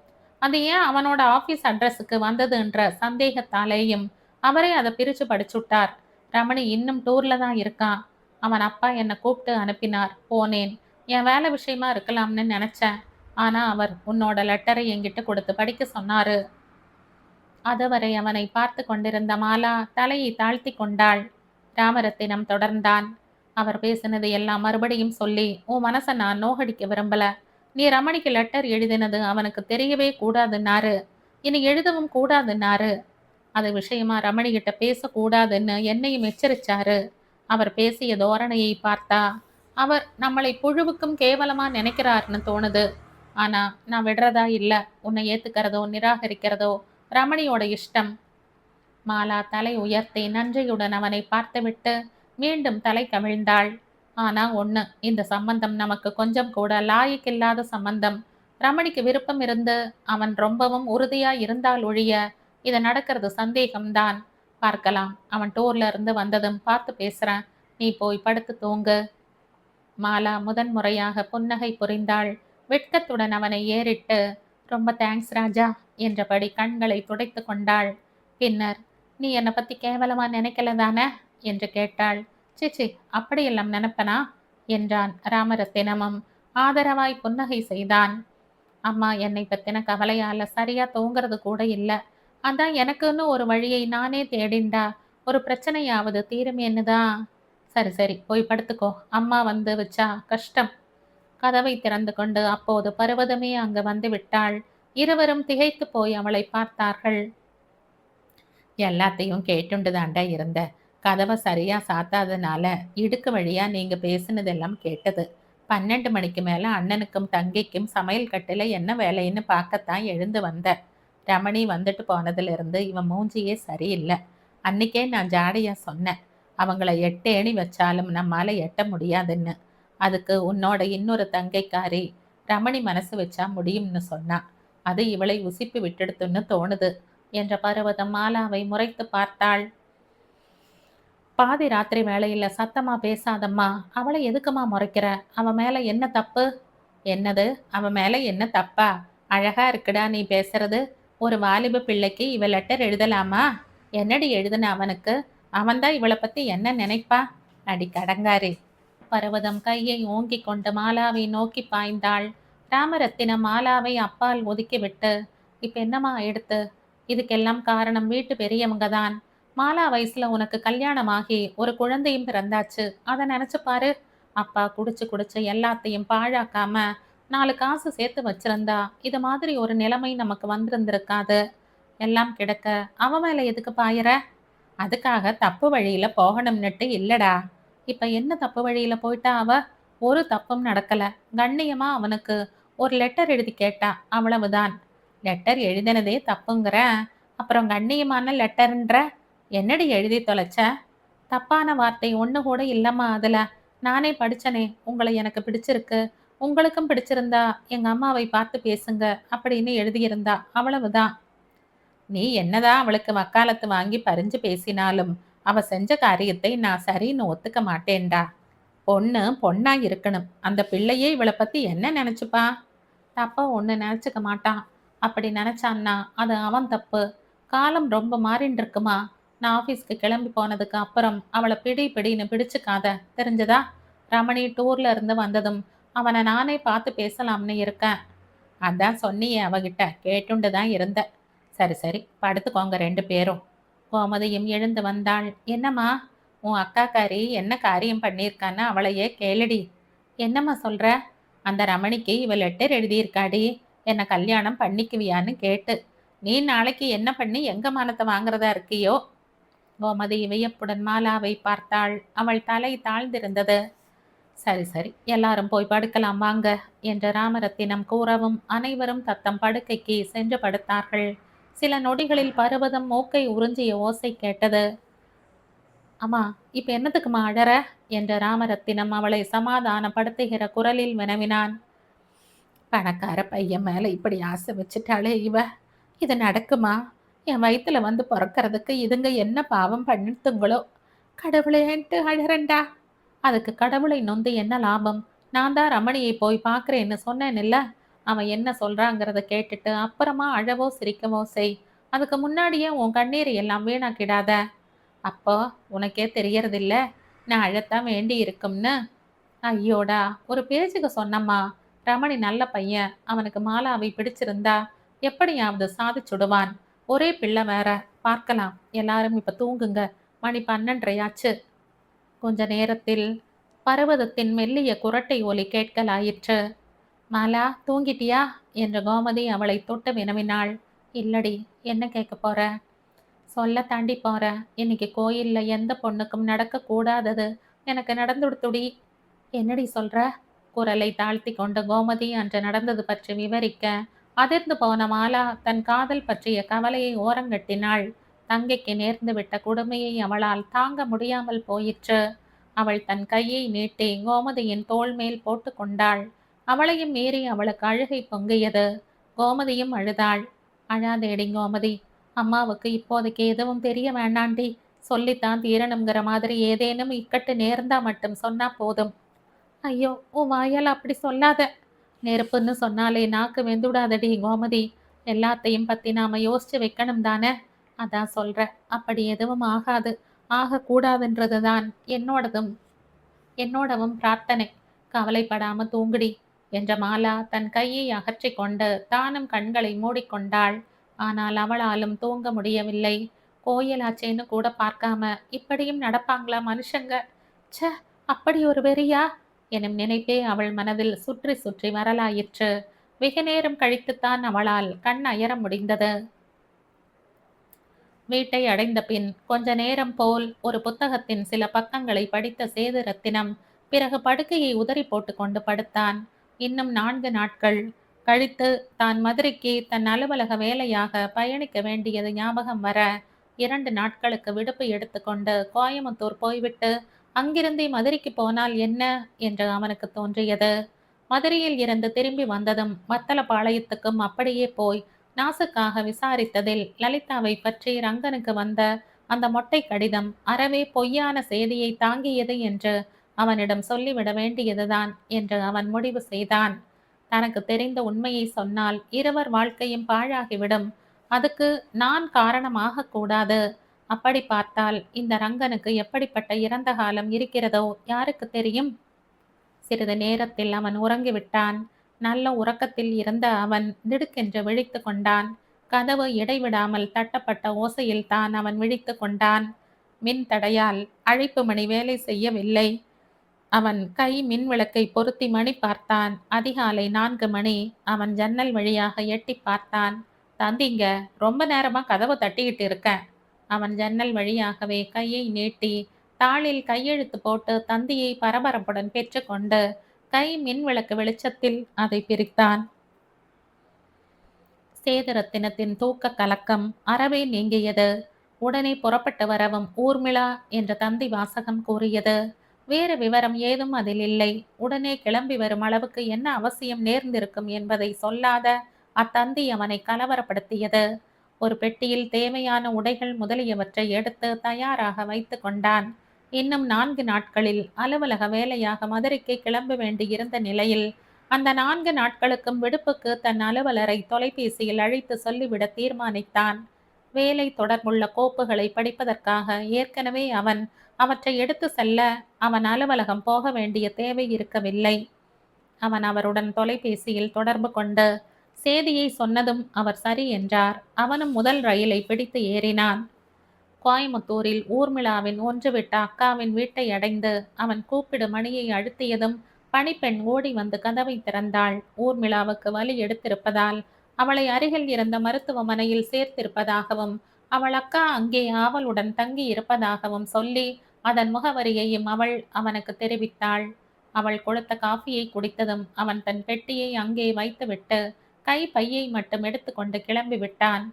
அது ஏன் அவனோட ஆஃபீஸ் அட்ரஸுக்கு வந்ததுன்ற சந்தேகத்தாலேயும் அவரே அதை பிரிச்சு படிச்சுட்டார். ரமணி இன்னும் டூர்ல தான் இருக்கான். அவன் அப்பா என்னை கூப்பிட்டு அனுப்பினார். போனேன். என் வேலை விஷயமா இருக்கலாம்னு நினைச்சேன். ஆனா அவர் உன்னோட லெட்டரை என்கிட்ட கொடுத்து படிக்க சொன்னாரு. அதுவரை அவனை பார்த்து கொண்டிருந்த மாலா தலையை தாழ்த்தி கொண்டாள். ராமரத்தினம் தொடர்ந்தான். அவர் பேசினது எல்லாம் மறுபடியும் சொல்லி, உன் மனசை நான் நோகடிக்க விரும்பல. நீ ரமணிக்கு லெட்டர் எழுதினது அவனுக்கு தெரியவே கூடாதுன்னாரு. இனி எழுதவும் கூடாதுன்னாரு. அது விஷயமா ரமணி கிட்ட பேசக்கூடாதுன்னு என்னையும் எச்சரிச்சாரு. அவர் பேசிய தோரணையை பார்த்தா அவர் நம்மளை புழுவுக்கும் கேவலமா நினைக்கிறார்னு தோணுது. ஆனா நான் விடுறதா இல்ல. உன்னை ஏத்துக்கிறதோ நிராகரிக்கிறதோ ரமணியோட இஷ்டம். மாலா தலை உயர்த்தி நன்றியுடன் அவனை பார்த்துவிட்டு மீண்டும் தலை கவிழ்ந்தாள். ஆனா ஒண்ணு, இந்த சம்பந்தம் நமக்கு கொஞ்சம் கூட லாயக்கில்லாத சம்பந்தம். ரமணிக்கு விருப்பம் இருந்து அவன் ரொம்பவும் உறுதியா இருந்தால் ஒழிய இது நடக்கிறது சந்தேகம்தான். பார்க்கலாம். அவன் டூர்ல இருந்து வந்ததும் பார்த்து பேசுறேன். நீ போய் படுத்து தூங்கு. மாலா முதன் முறையாக புன்னகை புரிந்தாள். வெட்கத்துடன் அவனை ஏறிட்டு, ரொம்ப தேங்க்ஸ் ராஜா என்றபடி கண்களை துடைத்து கொண்டாள். பின்னர், நீ என்னை பத்தி கேவலமா நினைக்கல தானே என்று கேட்டாள். சிச்சி, அப்படியெல்லாம் நினைப்பனா என்றான் ராமரத்தினமும். ஆதரவாய் புன்னகை செய்தான். அம்மா என்னை பத்தின கவலையால சரியா தூங்குறது கூட இல்ல. அதான் எனக்குன்னு ஒரு வழியை நானே தேடிண்டா ஒரு பிரச்சனையாவது தீருமேன்னுதான். சரி சரி, போய் படுத்துக்கோ. அம்மா வந்து வச்சா கஷ்டம். கதவை திறந்து கொண்டு அப்போது பர்வதமே அங்கு வந்து விட்டாள். இருவரும் திகைத்து போய் அவளை பார்த்தார்கள். எல்லாத்தையும் கேட்டுண்டு தாண்டா இருந்த. கதவை சரியா சாத்தாதனால இடுக்கு வழியா நீங்க பேசினதெல்லாம் கேட்டது. 12 மணிக்கு மேல அண்ணனுக்கும் தங்கைக்கும் சமையல் கட்டில என்ன வேலைன்னு பார்க்கத்தான் எழுந்து வந்த. ரமணி வந்துட்டு போனதுல இருந்து இவன் மூஞ்சியே சரியில்லை. அன்னைக்கே நான் ஜாடையா சொன்னேன், அவங்கள 8 ஏணி வச்சாலும் நம்மால எட்ட முடியாதுன்னு. அதுக்கு உன்னோட இன்னொரு தங்கைக்காரி ரமணி மனசு வச்சா முடியும்னு சொன்னா. அது இவளை உசிப்பி விட்டுடுத்துன்னு தோணுது என்ற பர்வதம் மாலாவை முறைத்து பார்த்தாள். பாதி ராத்திரி வேளையில சத்தமா பேசாதம்மா. அவளை எதுக்குமா முறைக்கிற? அவ மேல என்ன தப்பு? என்னது? அவ மேல என்ன தப்பா? அழகா இருக்குடா நீ பேசுறது. ஒரு வாலிப பிள்ளைக்கு இவ லெட்டர் எழுதலாமா? என்னடி எழுதுன அவனுக்கு? அவன்தான் இவளை பத்தி என்ன நினைப்பா? அடி கடங்காரி! பர்வதம் கையை ஓங்கிக் கொண்டு மாலாவை நோக்கி பாய்ந்தாள். ராமரத்தினம் மாலாவை அப்பால் ஒதுக்கிவிட்டு, இப்ப என்னம்மா எடுத்து? இதுக்கெல்லாம் காரணம் வீட்டு பெரியவங்க தான். மாலா வயசுல உனக்கு கல்யாணமாகி ஒரு குழந்தையும் பிறந்தாச்சு. அதை நினைச்சு பாரு. அப்பா குடிச்சு குடிச்சு எல்லாத்தையும் பாழாக்காம 4 காசு சேர்த்து வச்சிருந்தா இது மாதிரி ஒரு நிலைமை நமக்கு வந்திருந்திருக்காது. எல்லாம் கிடக்க அவ மேல எதுக்கு பாயிர? அதுக்காக தப்பு வழியில போகணும்னுட்டு இல்லடா. இப்ப என்ன தப்பு வழியில போயிட்டா அவ? ஒரு தப்பும் நடக்கல. கண்ணியமா அவனுக்கு ஒரு லெட்டர் எழுதி கேட்டா, அவ்வளவுதான். லெட்டர் எழுதினதே தப்புங்கிற, அப்புறம் கண்ணியமான லெட்டர்ன்ற? என்னடி எழுதி தொலைச்ச? தப்பான வார்த்தை ஒண்ணு கூட இல்லம்மா அதுல. நானே படிச்சனே, உங்களை எனக்கு பிடிச்சிருக்கு, உங்களுக்கும் பிடிச்சிருந்தா எங்க அம்மாவை பார்த்து பேசுங்க அப்படின்னு எழுதியிருந்தா, அவ்வளவுதான். நீ என்னதான் அவளுக்கு வக்காலத்து வாங்கி பரிஞ்சு பேசினாலும் அவ செஞ்ச காரியத்தை நான் சரின்னு ஒத்துக்க மாட்டேன்டா. பொண்ணு பொண்ணா இருக்கணும். அந்த பிள்ளையே இவளை பத்தி என்ன நினைச்சுப்பா? தப்பா ஒண்ணு நினைச்சுக்க மாட்டான். அப்படி நினைச்சான்னா அது அவன் தப்பு. காலம் ரொம்ப மாறின்னு இருக்குமா. நான் ஆபீஸ்க்கு கிளம்பி போனதுக்கு அப்புறம் அவளை பிடி பிடின்னு பிடிச்சுக்காத, தெரிஞ்சதா? ரமணி டூர்ல இருந்து வந்ததும் அவனை நானே பார்த்து பேசலாம்னு இருக்கேன். அதான் சொன்னியே அவகிட்ட, கேட்டுண்டு தான் இருந்த. சரி சரி, படுத்துக்கோங்க 2 பேரும். கோமதியும் எழுந்து வந்தாள். என்னம்மா, உன் அக்காக்காரி என்ன காரியம் பண்ணியிருக்கான்னு அவளையே கேளுடி. என்னம்மா சொல்ற? அந்த ரமணிக்கு இவ லெட்டர் எழுதியிருக்காடி, என்ன கல்யாணம் பண்ணிக்குவியான்னு கேட்டு. நீ நாளைக்கு என்ன பண்ணி எங்க மானத்தை வாங்குறதா இருக்கியோ? கோமதி வியப்புடன் மாலாவை பார்த்தாள். அவள் தலை தாழ்ந்திருந்தது. சரி சரி, எல்லாரும் போய் படுக்கலாம் வாங்க என்ற ராமரத்தினம் கூறவும் அனைவரும் தத்தம் படுக்கைக்கு சென்று படுத்தார்கள். சில நொடிகளில் பர்வதம் மூக்கை உறிஞ்சிய ஓசை கேட்டது. அம்மா, இப்ப என்னத்துக்குமா அழற என்ற ராமரத்தினம் அவளை சமாதானப்படுத்துகிற குரலில் வினவினான். பணக்கார பையன் மேல இப்படி ஆசை வச்சுட்டாளே இவ. இது நடக்குமா? என் வயித்துல வந்து பிறக்கிறதுக்கு இதுங்க என்ன பாவம் பண்ணிட்டுங்களோ? கடவுளேன்ட்டு அழறண்டா. அதுக்கு கடவுளை நொந்து என்ன லாபம்? நான் தான் ரமணியை போய் பார்க்குறேன்னு சொன்னேன்ல. அவன் என்ன சொல்றாங்கிறத கேட்டுட்டு அப்புறமா அழவோ சிரிக்கவோ செய். அதுக்கு முன்னாடியே உன் கண்ணீரை எல்லாம் வீணாக்கிடாத. அப்போ உனக்கே தெரியறதில்ல நான் அழத்தான் வேண்டி இருக்கும்னு. ஐயோடா, ஒரு பேச்சுக்கு சொன்னம்மா. ரமணி நல்ல பையன். அவனுக்கு மாலாவை பிடிச்சிருந்தா எப்படியாவது சாதிச்சுடுவான். ஒரே பிள்ளை வேற. பார்க்கலாம். எல்லாரும் இப்ப தூங்குங்க. மணி 12:30 கொஞ்ச நேரத்தில் பர்வதத்தின் மெல்லிய குரட்டை ஒலி கேட்கலாயிற்று. மாலா, தூங்கிட்டியா என்ற கோமதி அவளை தொட்டு வினவினாள். இல்லடி, என்ன கேட்க போற? சொல்ல தாண்டி போற. இன்னைக்கு கோயில்ல எந்த பொண்ணுக்கும் நடக்க கூடாதது எனக்கு நடந்துடுத்துடி. என்னடி சொல்ற? குரலை தாழ்த்தி கொண்ட கோமதி அன்று நடந்தது பற்றி விவரிக்க, அதிர்ந்து போன மாலா தன் காதல் பற்றிய கவலையை ஓரங்கட்டினாள். தங்கைக்கு நேர்ந்து விட்ட கொடுமையை அவளால் தாங்க முடியாமல் போயிற்று. அவள் தன் கையை நீட்டி கோமதியின் தோள் மேல் போட்டு கொண்டாள். அவளையும் மீறி அவளுக்கு அழுகை பொங்கியது. கோமதியும் அழுதாள். அழாதேடி கோமதி. அம்மாவுக்கு இப்போதைக்கு எதுவும் தெரிய வேண்டாண்டி. சொல்லித்தான் தீரணுங்கிற மாதிரி ஏதேனும் இக்கட்டு நேர்ந்தா மட்டும் சொன்னா போதும். ஐயோ, உன் வாயால் அப்படி சொல்லாத. நெருப்புன்னு சொன்னாலே நாக்கு வெந்துடாதடி கோமதி. எல்லாத்தையும் பத்தி நாம யோசிச்சு வைக்கணும் தானே. அதான் சொல்ற. அப்படி எதுவும் ஆகாது. ஆகக்கூடாதுன்றதுதான் என்னோடவும் பிரார்த்தனை. கவலைப்படாம தூங்குடி என்ற மாலா தன் கையை அகற்றி கொண்டு தானும் கண்களை மூடிக்கொண்டாள். ஆனால் அவளாலும் தூங்க முடியவில்லை. கோயிலாச்சேன்னு கூட பார்க்காம இப்படியும் நடப்பாங்களா மனுஷங்க? ச்ச, அப்படி ஒரு வெறியா எனும் நினைப்பே அவள் மனதில் சுற்றி சுற்றி வரலாயிற்று. வெகு நேரம் கழித்துத்தான் அவளால் கண் அயர முடிந்தது. வீட்டை அடைந்த பின் கொஞ்ச நேரம் போல் ஒரு புத்தகத்தின் சில பக்கங்களை படித்த சேதுரத்தினம் பிறகு படுக்கையை உதறி போட்டுக்கொண்டு படுத்தான். இன்னும் 4 நாட்கள் கழித்து தான் மதுரைக்கு தன் அலுவலக வேலையாக பயணிக்க வேண்டியது ஞாபகம் வர 2 நாட்களுக்கு விடுப்பு எடுத்துக்கொண்டு கோயமுத்தூர் போய்விட்டு அங்கிருந்தே மதுரைக்கு போனால் என்ன என்று அவனுக்கு தோன்றியது. மதுரையில் இருந்து திரும்பி வந்ததும் வத்தலபாளையத்துக்கும் அப்படியே போய் நாசுக்காக விசாரித்ததில் லலிதாவை பற்றி ரங்கனுக்கு வந்த அந்த மொட்டை கடிதம் அறவே பொய்யான செய்தியை தாங்கியது என்று அவனிடம் சொல்லிவிட வேண்டியதுதான் என்று அவன் முடிவு செய்தான். தனக்கு தெரிந்த உண்மையை சொன்னால் இருவர் வாழ்க்கையும் பாழாகிவிடும். அதுக்கு நான் காரணமாக கூடாது. அப்படி பார்த்தால் இந்த ரங்கனுக்கு எப்படிப்பட்ட இறந்த காலம் இருக்கிறதோ யாருக்கு தெரியும்? சிறிது நேரத்தில் அவன் உறங்கிவிட்டான். நல்ல உறக்கத்தில் இருந்த அவன் திடுக்கென்று விழித்து கொண்டான். கதவு இடைவிடாமல் தட்டப்பட்ட ஓசையில் தான் அவன் விழித்து கொண்டான். மின் தடையால் அழைப்பு மணி வேலை செய்யவில்லை. அவன் கை மின் விளக்கை பொருத்தி மணி பார்த்தான். அதிகாலை 4 மணி. அவன் ஜன்னல் வழியாக எட்டி பார்த்தான். தந்திங்க, ரொம்ப நேரமா கதவை தட்டிக்கிட்டு இருக்கேன். அவன் ஜன்னல் வழியாகவே கையை நீட்டி தாளில் கையெழுத்து போட்டு தந்தியை பரபரப்புடன் பெற்றுக்கொண்டு கை மின் விளக்கு வெளிச்சத்தில் அதை பிரித்தான். சேதுரத்தினத்தின் தூக்க கலக்கம் அறவே நீங்கியது. உடனே புறப்பட்டு வரவும் ஊர்மிளா என்ற தந்தி வாசகம் கூறியது. வேறு விவரம் ஏதும் அதில் இல்லை. உடனே கிளம்பி வரும் அளவுக்கு என்ன அவசியம் நேர்ந்திருக்கும் என்பதை சொல்லாத அத்தந்தி அவனை கலவரப்படுத்தியது. ஒரு பெட்டியில் தேவையான உடைகள் முதலியவற்றை எடுத்து தயாராக வைத்து கொண்டான். இன்னும் 4 நாட்களில் அலுவலக வேலையாக மதுரைக்கு கிளம்ப வேண்டியிருந்த நிலையில் அந்த 4 நாட்களுக்கும் விடுப்புக்கு தன் அலுவலரை தொலைபேசியில் அழைத்து சொல்லிவிட தீர்மானித்தான். வேலை தொடர்புள்ள கோப்புகளை படிப்பதற்காக ஏற்கனவே அவன் அவற்றை எடுத்து செல்ல அவன் அலுவலகம் போக வேண்டிய தேவை இருக்கவில்லை. அவன் அவருடன் தொலைபேசியில் தொடர்பு கொண்டு சேதியை சொன்னதும் அவர் சரி என்றார். அவனும் முதல் ரயிலை பிடித்து ஏறினான். கோயமுத்தூரில் ஊர்மிளாவின் ஒன்றுவிட்ட அக்காவின் வீட்டை அடைந்து அவன் கூப்பிடு மணியை அழுத்தியதும் பணிப்பெண் ஓடி வந்து கதவை திறந்தாள். ஊர்மிளாவுக்கு வலி எடுத்திருப்பதால் அவளை அருகில் இருந்த மருத்துவமனையில் சேர்த்திருப்பதாகவும் அவள் அக்கா அங்கே ஆவலுடன் தங்கி இருப்பதாகவும் சொல்லி அதன் முகவரியையும் அவள் அவனுக்கு தெரிவித்தாள். அவள் கொடுத்த காஃபியை குடித்ததும் அவன் தன் பெட்டியை அங்கே வைத்துவிட்டு கை பையை மட்டும் எடுத்துக்கொண்டு கிளம்பி விட்டான்.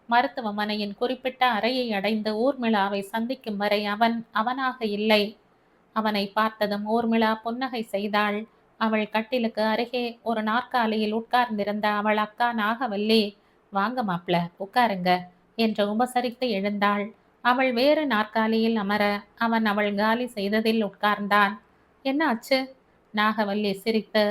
மருத்துவமனையின் குறிப்பிட்ட அறையை அடைந்து ஊர்மிளாவை சந்திக்கும் வரை அவன் அவனாக இல்லை. அவனை பார்த்ததும் ஊர்மிளா புன்னகை செய்தாள். அவள் கட்டிலுக்கு அருகே ஒரு நாற்காலியில் உட்கார்ந்திருந்த அவள் அக்கா நாகவல்லி, வாங்க மாப்ள உட்காருங்க என்று உபசரித்து எழுந்தாள். அவள் வேறு நாற்காலியில் அமர அவன் அவள் காலி செய்ததில் உட்கார்ந்தான். என்ன ஆச்சு? நாகவல்லி சிரித்து,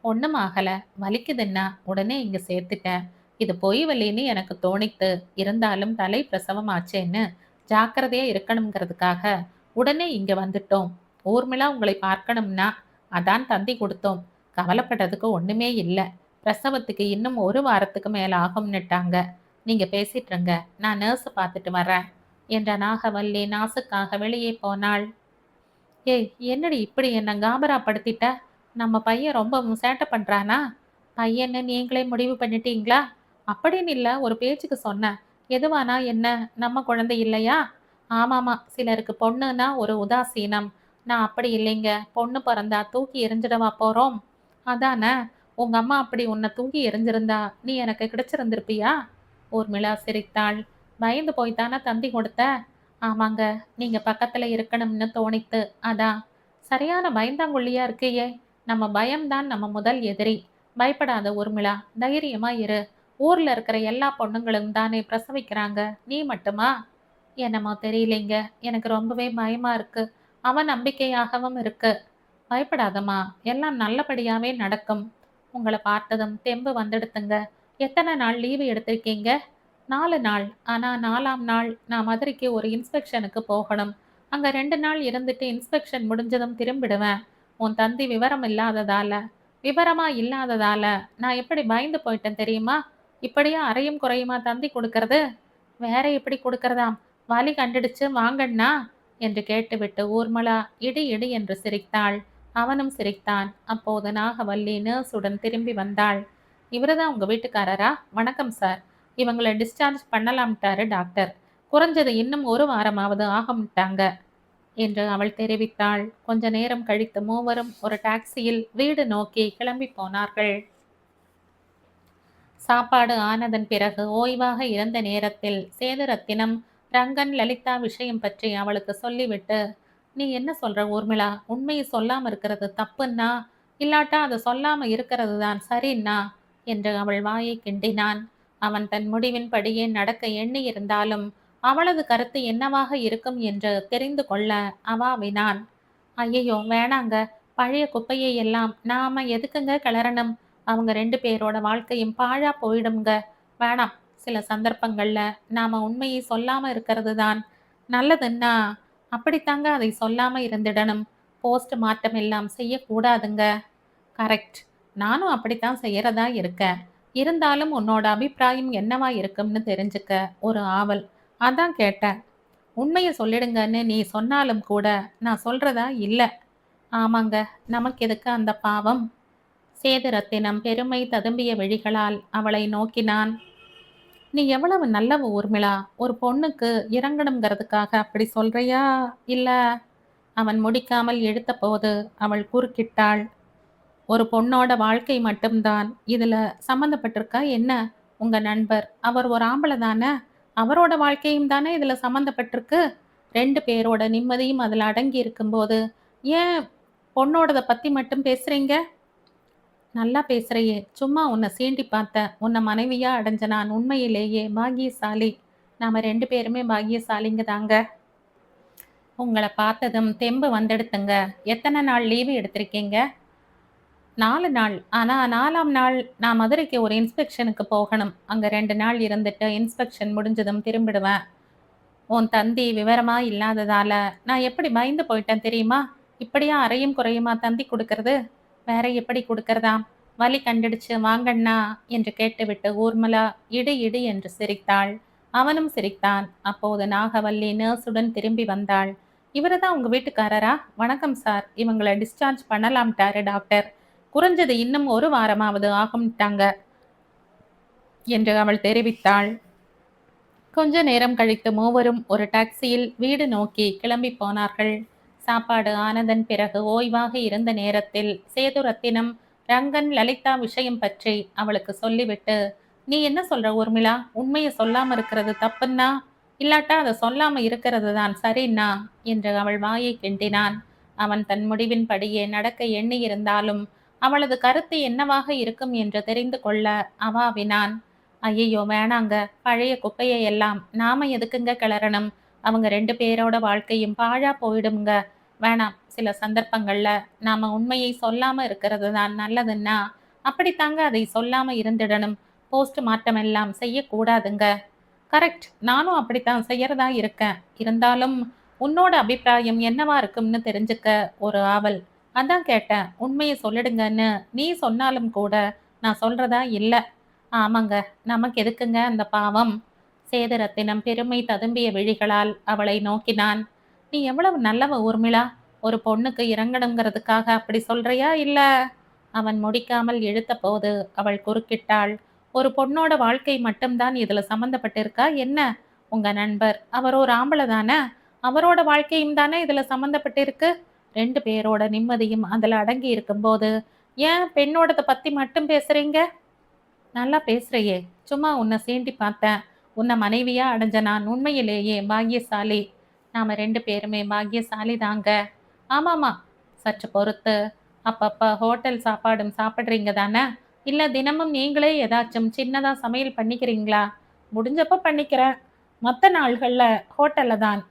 ஒன்றும் ஆகல, வலிக்குதுன்னா உடனே இங்க சேர்த்துட்டேன். இது பொய் வலின்னு எனக்கு தோணித்து. இருந்தாலும் தலை பிரசவம் ஆச்சேன்னு ஜாக்கிரதையா இருக்கணுங்கிறதுக்காக உடனே இங்க வந்துட்டோம். ஊர்மிளா உங்களை பார்க்கணும்னா அதான் தந்தி கொடுத்தோம். கவலைப்படுறதுக்கு ஒண்ணுமே இல்லை. பிரசவத்துக்கு இன்னும் 1 வாரத்துக்கு மேல ஆகும்னுட்டாங்க. நீங்க பேசிட்டுருங்க, நான் நர்ஸ் பார்த்துட்டு வரேன் என்ற நாகவல்லி நாசுக்காக வெளியே போனாள். ஏய், என்னடி இப்படி என்ன காபராப்படுத்திட்ட? நம்ம பையன் ரொம்ப சேட்டை பண்றானா? பையன்னு நீங்களே முடிவு பண்ணிட்டீங்களா? அப்படின்னு இல்லை, ஒரு பேச்சுக்கு சொன்னேன். எதுவானா என்ன, நம்ம குழந்தை இல்லையா? ஆமாமா, சிலருக்கு பொண்ணுன்னா ஒரு உதாசீனம். நான் அப்படி இல்லைங்க. பொண்ணு பிறந்தா தூக்கி எறிஞ்சிடவா போறோம்? அதானே, உங்க அம்மா அப்படி உன்னை தூக்கி எறிஞ்சிருந்தா நீ எனக்கு கிடைச்சிருந்திருப்பியா? ஊர்மிளா சிரித்தாள். பயந்து போய்த்தானே தந்தி கொடுத்த? ஆமாங்க, நீங்க பக்கத்துல இருக்கணும்னு தோணித்து, அதான். சரியான பயந்தாங்குள்ளியா இருக்கையே. நம்ம பயம்தான் நம்ம முதல் எதிரி. பயப்படாத ஊர்மிளா, தைரியமா இரு. ஊர்ல இருக்கிற எல்லா பொண்ணுங்களும் தானே பிரசவிக்கிறாங்க, நீ மட்டுமா? என்னமோ தெரியலைங்க, எனக்கு ரொம்பவே பயமா இருக்கு. அவநம்பிக்கையாகவும் இருக்கு. பயப்படாதம்மா, எல்லாம் நல்லபடியாவே நடக்கும். உங்களை பார்த்ததும் தெம்பு வந்துடுத்துங்க. எத்தனை நாள் லீவு எடுத்திருக்கீங்க? 4 நாள். ஆனா 4ஆம் நாள் நான் மதுரைக்கு ஒரு இன்ஸ்பெக்ஷனுக்கு போகணும். அங்க 2 நாள் இருந்துட்டு இன்ஸ்பெக்ஷன் முடிஞ்சதும் திரும்பிடுவேன். உன் தந்தி விவரமா இல்லாததால நான் எப்படி பயந்து போயிட்டேன் தெரியுமா? இப்படியா அறையும் குறையுமா தந்தி கொடுக்கறது? வேற எப்படி கொடுக்கறதாம்? வலி கண்டுடுச்சு வாங்கண்ணா என்று கேட்டுவிட்டு ஊர்மளா இடி இடி என்று சிரித்தாள். அவனும் சிரித்தான். அப்போது நாகவல்லி நர்ஸுடன் திரும்பி வந்தாள். இவருதான் உங்க வீட்டுக்காரரா? வணக்கம் சார். இவங்களை டிஸ்சார்ஜ் பண்ணலாம்ட்டாரு டாக்டர். குறைஞ்சது இன்னும் 1 வாரமாவது ஆகும்ட்டாங்க என்று அவள் தெரிவித்தாள். கொஞ்ச நேரம் கழித்து மூவரும் ஒரு டாக்ஸியில் வீடு நோக்கி கிளம்பி போனார்கள். சாப்பாடு ஆனதன் பிறகு ஓய்வாக இருந்த நேரத்தில் சேதுரத்தினம் ரங்கன் லலிதா விஷயம் பற்றி அவளுக்கு சொல்லிவிட்டு, நீ என்ன சொல்ற ஊர்மிளா? உண்மையை சொல்லாம இருக்கிறது தப்புன்னா, இல்லாட்டா அதை சொல்லாம இருக்கிறது தான் சரின்னா என்று அவள் வாயை கிண்டினான். அவன் தன் முடிவின்படியே நடக்க எண்ணியிருந்தாலும் அவளது கருத்து என்னவாக இருக்கும் என்று தெரிந்து கொள்ள அவாவினான். ஐயையோ வேணாங்க, பழைய குப்பையை எல்லாம் நாம எதுக்குங்க கிளறணும்? அவங்க 2 பேரோட வாழ்க்கையும் பாழா போயிடும்ங்க. வேணாம். சில சந்தர்ப்பங்கள்ல நாம உண்மையை சொல்லாம இருக்கிறது தான் நல்லதுன்னா, அப்படித்தாங்க அதை சொல்லாம இருந்திடணும். போஸ்ட் மார்ட்டம் எல்லாம் செய்யக்கூடாதுங்க. கரெக்ட். நானும் அப்படித்தான் செய்யறதா இருக்கேன். இருந்தாலும் உன்னோட அபிப்பிராயம் என்னவா இருக்கும்னு தெரிஞ்சுக்க ஒரு ஆவல். அதான் கேட்டேன். உண்மைய சொல்லிடுங்கன்னு நீ சொன்னாலும் கூட நான் சொல்றதா இல்ல. ஆமாங்க, நமக்கு எதுக்கு அந்த பாவம்? சேதுரத்தினம் பெருமை ததும்பிய விழிகளால் அவளை நோக்கினான். நீ எவ்வளவு நல்லவ ஊர்மிளா! ஒரு பொண்ணுக்கு இறங்கணுங்கிறதுக்காக அப்படி சொல்றியா? இல்ல? அவன் முடிக்காமல் இழுத்தபோது அவள் குறுக்கிட்டாள். ஒரு பொண்ணோட வாழ்க்கை மட்டும்தான் இதுல சம்மந்தப்பட்டிருக்கா என்ன? உங்க நண்பர், அவர் ஒரு ஆம்பள தானே? அவரோட வாழ்க்கையும் தானே இதுல சம்மந்தப்பட்டிருக்கு. 2 பேரோட நிம்மதியும் அதுல அடங்கி இருக்கும்போது, ஏன் பொண்ணோடத பத்தி மட்டும் பேசுறீங்க? நல்லா பேசுறியே! சும்மா உன்னை சீண்டி பார்த்தேன். உன்னை மனைவியா அடைஞ்ச நான் உண்மையிலேயே பாக்கியசாலி. நாம 2 பேருமே பாக்கியசாலிங்க தாங்க. உங்கள பார்த்ததும் தெம்பு வந்துடுத்துங்க. எத்தனை நாள் லீவு எடுத்திருக்கீங்க? 4 நாள். ஆனா 4ஆம் நாள் நான் மதுரைக்கு ஒரு இன்ஸ்பெக்ஷனுக்கு போகணும். அங்க 2 நாள் இருந்துட்டு இன்ஸ்பெக்ஷன் முடிஞ்சதும் திரும்பிடுவேன். உன் தந்தி விவரமா இல்லாததால நான் எப்படி பயந்து போயிட்டேன் தெரியுமா? இப்படியா அறையும் குறையுமா தந்தி குடுக்கறது? வேற எப்படி குடுக்கறதாம்? வலி கண்டுடுச்சு வாங்கண்ணா என்று கேட்டுவிட்டு ஊர்மலா இடி இடி என்று சிரித்தாள். அவனும் சிரித்தான். அப்போது நாகவல்லி நர்ஸுடன் திரும்பி வந்தாள். இவருதான் உங்க வீட்டுக்காரரா? வணக்கம் சார். இவங்கள டிஸ்சார்ஜ் பண்ணலாம்ட்டாரு டாக்டர். குறைஞ்சது இன்னும் 1 வாரமாவது ஆகும்ட்டாங்க என்று அவள் தெரிவித்தாள். கொஞ்ச நேரம் கழித்து மூவரும் ஒரு டாக்ஸியில் வீடு நோக்கி கிளம்பி போனார்கள். சாப்பாடு ஆனதன் பிறகு ஓய்வாக இருந்த நேரத்தில் சேதுரத்தினம் ரங்கன் லலிதா விஷயம் பற்றி அவளுக்கு சொல்லிவிட்டு, நீ என்ன சொல்ற ஊர்மிளா? உண்மையை சொல்லாம இருக்கிறது தப்புன்னா, இல்லாட்டா அதை சொல்லாம இருக்கிறது தான் சரின்னா என்று அவள் வாயை கிண்டினான். அவன் தன் முடிவின்படியே நடக்க எண்ணியிருந்தாலும் அவளது கருத்து என்னவாக இருக்கும் என்று தெரிந்து கொள்ள அவாவினான். ஐயையோ வேணாங்க, பழைய குப்பையை எல்லாம் நாம எதுக்குங்க கிளறணும்? அவங்க 2 பேரோட வாழ்க்கையும் பாழா போயிடும்ங்க. வேணாம். சில சந்தர்ப்பங்கள்ல நாம உண்மையை சொல்லாம இருக்கிறது தான் நல்லதுன்னா, அப்படித்தாங்க அதை சொல்லாம இருந்திடணும். போஸ்ட் மார்ட்டம் எல்லாம் செய்யக்கூடாதுங்க. கரெக்ட். நானும் அப்படித்தான் செய்யறதா இருக்கேன். இருந்தாலும் உன்னோட அபிப்பிராயம் என்னவா இருக்கும்னு தெரிஞ்சுக்க ஒரு ஆவல். அதான் கேட்டேன். உண்மையை சொல்லிடுங்கன்னு நீ சொன்னாலும் கூட நான் சொல்றதா இல்ல. ஆமாங்க, நமக்கு எதுக்குங்க அந்த பாவம்? சேதுரத்தினம் பெருமை ததும்பிய விழிகளால் அவளை நோக்கினான். நீ எவ்வளவு நல்லவ ஊர்மிளா! ஒரு பொண்ணுக்கு இறங்கணுங்கிறதுக்காக அப்படி சொல்றியா இல்ல? அவன் முடிக்காமல் இழுத்தபோது அவள் குறுக்கிட்டாள். ஒரு பொண்ணோட வாழ்க்கை மட்டும்தான் இதுல சம்மந்தப்பட்டிருக்கா என்ன? உங்க நண்பர், அவர் ஒரு ஆம்பள தானே? அவரோட வாழ்க்கையும் தானே இதுல சம்மந்தப்பட்டிருக்கு. 2 பேரோட நிம்மதியும் அதுல அடங்கி இருக்கும்போது, ஏன் பெண்ணோடத பத்தி மட்டும் பேசுறீங்க? நல்லா பேசுறியே! சும்மா உன்னை சீண்டி பார்த்தேன். உன்னை மனைவியா அடைஞ்ச நான் உண்மையிலேயே பாக்கியசாலி. நாம 2 பேருமே பாக்கியசாலி தாங்க. ஆமாமா. சற்று பொறுத்து. அப்பப்ப ஹோட்டல் சாப்பாடும் சாப்பிடுறீங்க தானே? இல்ல தினமும் நீங்களே ஏதாச்சும் சின்னதா சமையல் பண்ணிக்கிறீங்களா? முடிஞ்சப்ப பண்ணிக்கிறேன். மத்த நாள்கள்ல ஹோட்டல்ல தான்.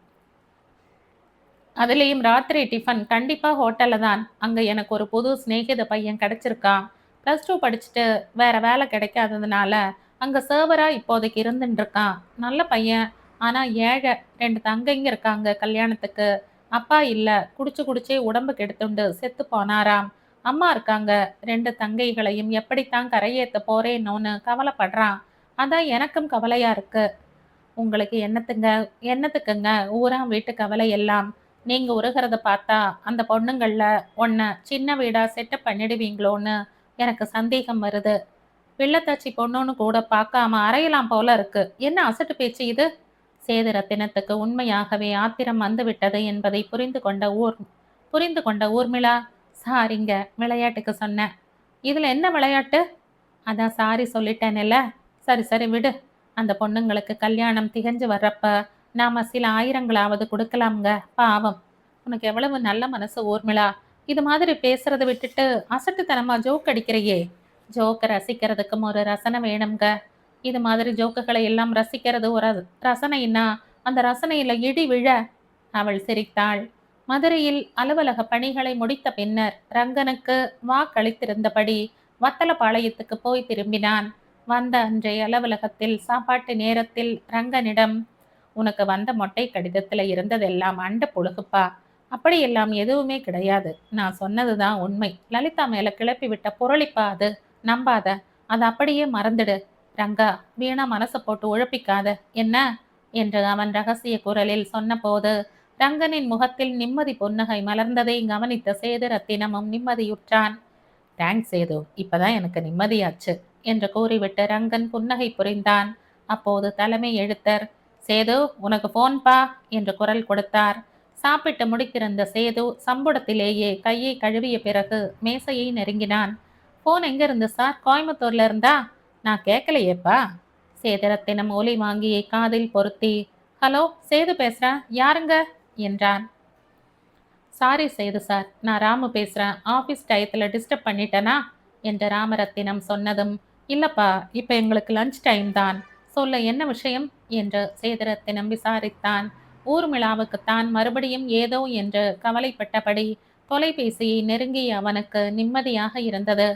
அதுலயும் ராத்திரி டிஃபன் கண்டிப்பா ஹோட்டல்ல தான். அங்க எனக்கு ஒரு புது சிநேகித பையன் கிடைச்சிருக்கான். +2 படிச்சுட்டு வேற வேலை கிடைக்காததுனால அங்க சர்வரா இப்போதைக்கு இருந்துட்டு இருக்கான். நல்ல பையன். ஆனா ஏழை. 2 தங்கைங்க இருக்காங்க கல்யாணத்துக்கு. அப்பா இல்ல. குடிச்சு குடிச்சே உடம்பு கெடுத்துண்டு செத்து போனாராம். அம்மா இருக்காங்க. 2 தங்கைகளையும் எப்படித்தான் கரையேத்த போறேனோன்னு கவலைப்படுறான். அதான் எனக்கும் கவலையா இருக்கு. உங்களுக்கு என்னத்துக்குங்க ஊராம் வீட்டு கவலை எல்லாம்? நீங்க உருகிறத பார்த்தா அந்த பொண்ணுங்கள்ல ஒன்ன சின்ன வீடா செட்டப் பண்ணிடுவீங்களோன்னு எனக்கு சந்தேகம் வருது. பிள்ளைத்தாச்சி பொண்ணுன்னு கூட பார்க்காம அறையலாம் போல இருக்கு. என்ன அசட்டு பேச்சு இது? சேதுரத்தினத்துக்கு உண்மையாகவே ஆத்திரம் வந்துவிட்டது என்பதை புரிந்து கொண்ட ஊர்மிளா, சாரிங்க, விளையாட்டுக்கு சொன்னேன். இதுல என்ன விளையாட்டு? அதான் சாரி சொல்லிட்டேன்ல. சரி சரி விடு. அந்த பொண்ணுங்களுக்கு கல்யாணம் திகஞ்சு வர்றப்ப நாம சில ஆயிரங்களாவது கொடுக்கலாம்ங்க. பாவம். உனக்கு எவ்வளவு நல்ல மனசு ஊர்மிளா. இது மாதிரி பேசுறத விட்டுட்டு அசட்டுத்தனமா ஜோக் அடிக்கிறையே. ஜோக்க ரசிக்கிறதுக்கும் ஒரு ரசனை வேணும்ங்க. இது மாதிரி ஜோக்குகளை எல்லாம் ரசிக்கிறது ஒரு ரசனைன்னா அந்த ரசனையில இடி விழ. அவள் சிரித்தாள். மதுரையில் அலுவலக பணிகளை முடித்த பின்னர் ரங்கனுக்கு வாக்களித்திருந்தபடி வத்தலபாளையத்துக்கு போய் திரும்பினான். வந்த அன்றைய அலுவலகத்தில் சாப்பாட்டு நேரத்தில் ரங்கனிடம், உனக்கு வந்த மொட்டை கடிதத்துல இருந்ததெல்லாம் அண்ட புழுகுப்பா. அப்படியெல்லாம் எதுவுமே கிடையாது. நான் சொன்னதுதான் உண்மை. லலிதா மேல கிளப்பி விட்ட புரளிப்பா அது. நம்பாத. அதை அப்படியே மறந்துடு. ரங்கா, வீணா மனசை போட்டு உழப்பிக்காத என்ன என்று அவன் ரகசிய குரலில் சொன்னபோது ரங்கனின் முகத்தில் நிம்மதி புன்னகை மலர்ந்ததை கவனித்த சேதுரத்தினமும் நிம்மதியுற்றான். தேங்க்ஸ் சேது, இப்பதான் எனக்கு நிம்மதியாச்சு என்று கூறிவிட்டு ரங்கன் புன்னகை புரிந்தான். அப்போது தலைமை எழுத்தர், சேது உனக்கு போன்பா என்று குரல் கொடுத்தார். சாப்பிட்டு முடித்திருந்த சேது சம்புடத்திலேயே கையை கழுவிய பிறகு மேசையை நெருங்கினான். போன் எங்க இருந்து சார்? கோயம்புத்தூர்ல இருந்தா? நான் கேட்கலையேப்பா. சேதுரத்தினம் ஒலி வாங்கியை காதில் பொருத்தி, ஹலோ சேது பேசுறேன், யாருங்க என்றான். சாரி சேது சார், நான் ராமு பேசுறேன். ஆபீஸ் டயத்துல டிஸ்டர்ப் பண்ணிட்டேனா என்று ராமரத்தினம் சொன்னதும், இல்லப்பா இப்ப எங்களுக்கு லஞ்ச் டைம் தான், சொல்ல என்ன விஷயம் என்று சேதுரத்தினம் விசாரித்தான். ஊர்மிளாவுக்குத்தான் மறுபடியும் ஏதோ என்று கவலைப்பட்டபடி தொலைபேசியை நெருங்கிய அவனுக்கு நிம்மதியாக இருந்தது.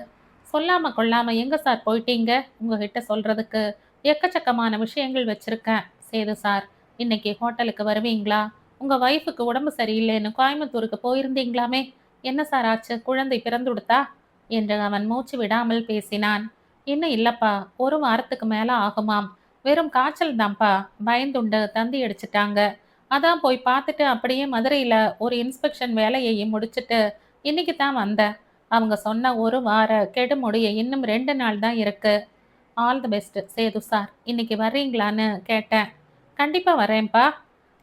சொல்லாம கொள்ளாம எங்க சார் போயிட்டீங்க? உங்ககிட்ட சொல்றதுக்கு எக்கச்சக்கமான விஷயங்கள் வச்சிருக்கேன். சேது சார், இன்னைக்கு ஹோட்டலுக்கு வருவீங்களா? உங்க வைஃபுக்கு உடம்பு சரியில்லைன்னு கோயம்புத்தூருக்கு போயிருந்தீங்களாமே, என்ன சார் ஆச்சு? குழந்தை பிறந்துடுத்தா என்று அவன் மூச்சு விடாமல் பேசினான். இன்னும் இல்லப்பா, ஒரு வாரத்துக்கு மேல ஆகுமாம். வெறும் காய்ச்சல் தான்ப்பா. பயந்துண்டு தந்தி அடிச்சிட்டாங்க. அதான் போய் பார்த்துட்டு அப்படியே மதுரையில ஒரு இன்ஸ்பெக்ஷன் வேலையையும் முடிச்சுட்டு இன்னைக்கு தான் வந்தேன். அவங்க சொன்ன ஒரு வார கெடு முடிய இன்னும் 2 நாள் தான் இருக்கு. All the best Sethu sir. இன்னைக்கு வர்றீங்களான்னு கேட்டேன். கண்டிப்பா வரேன்ப்பா.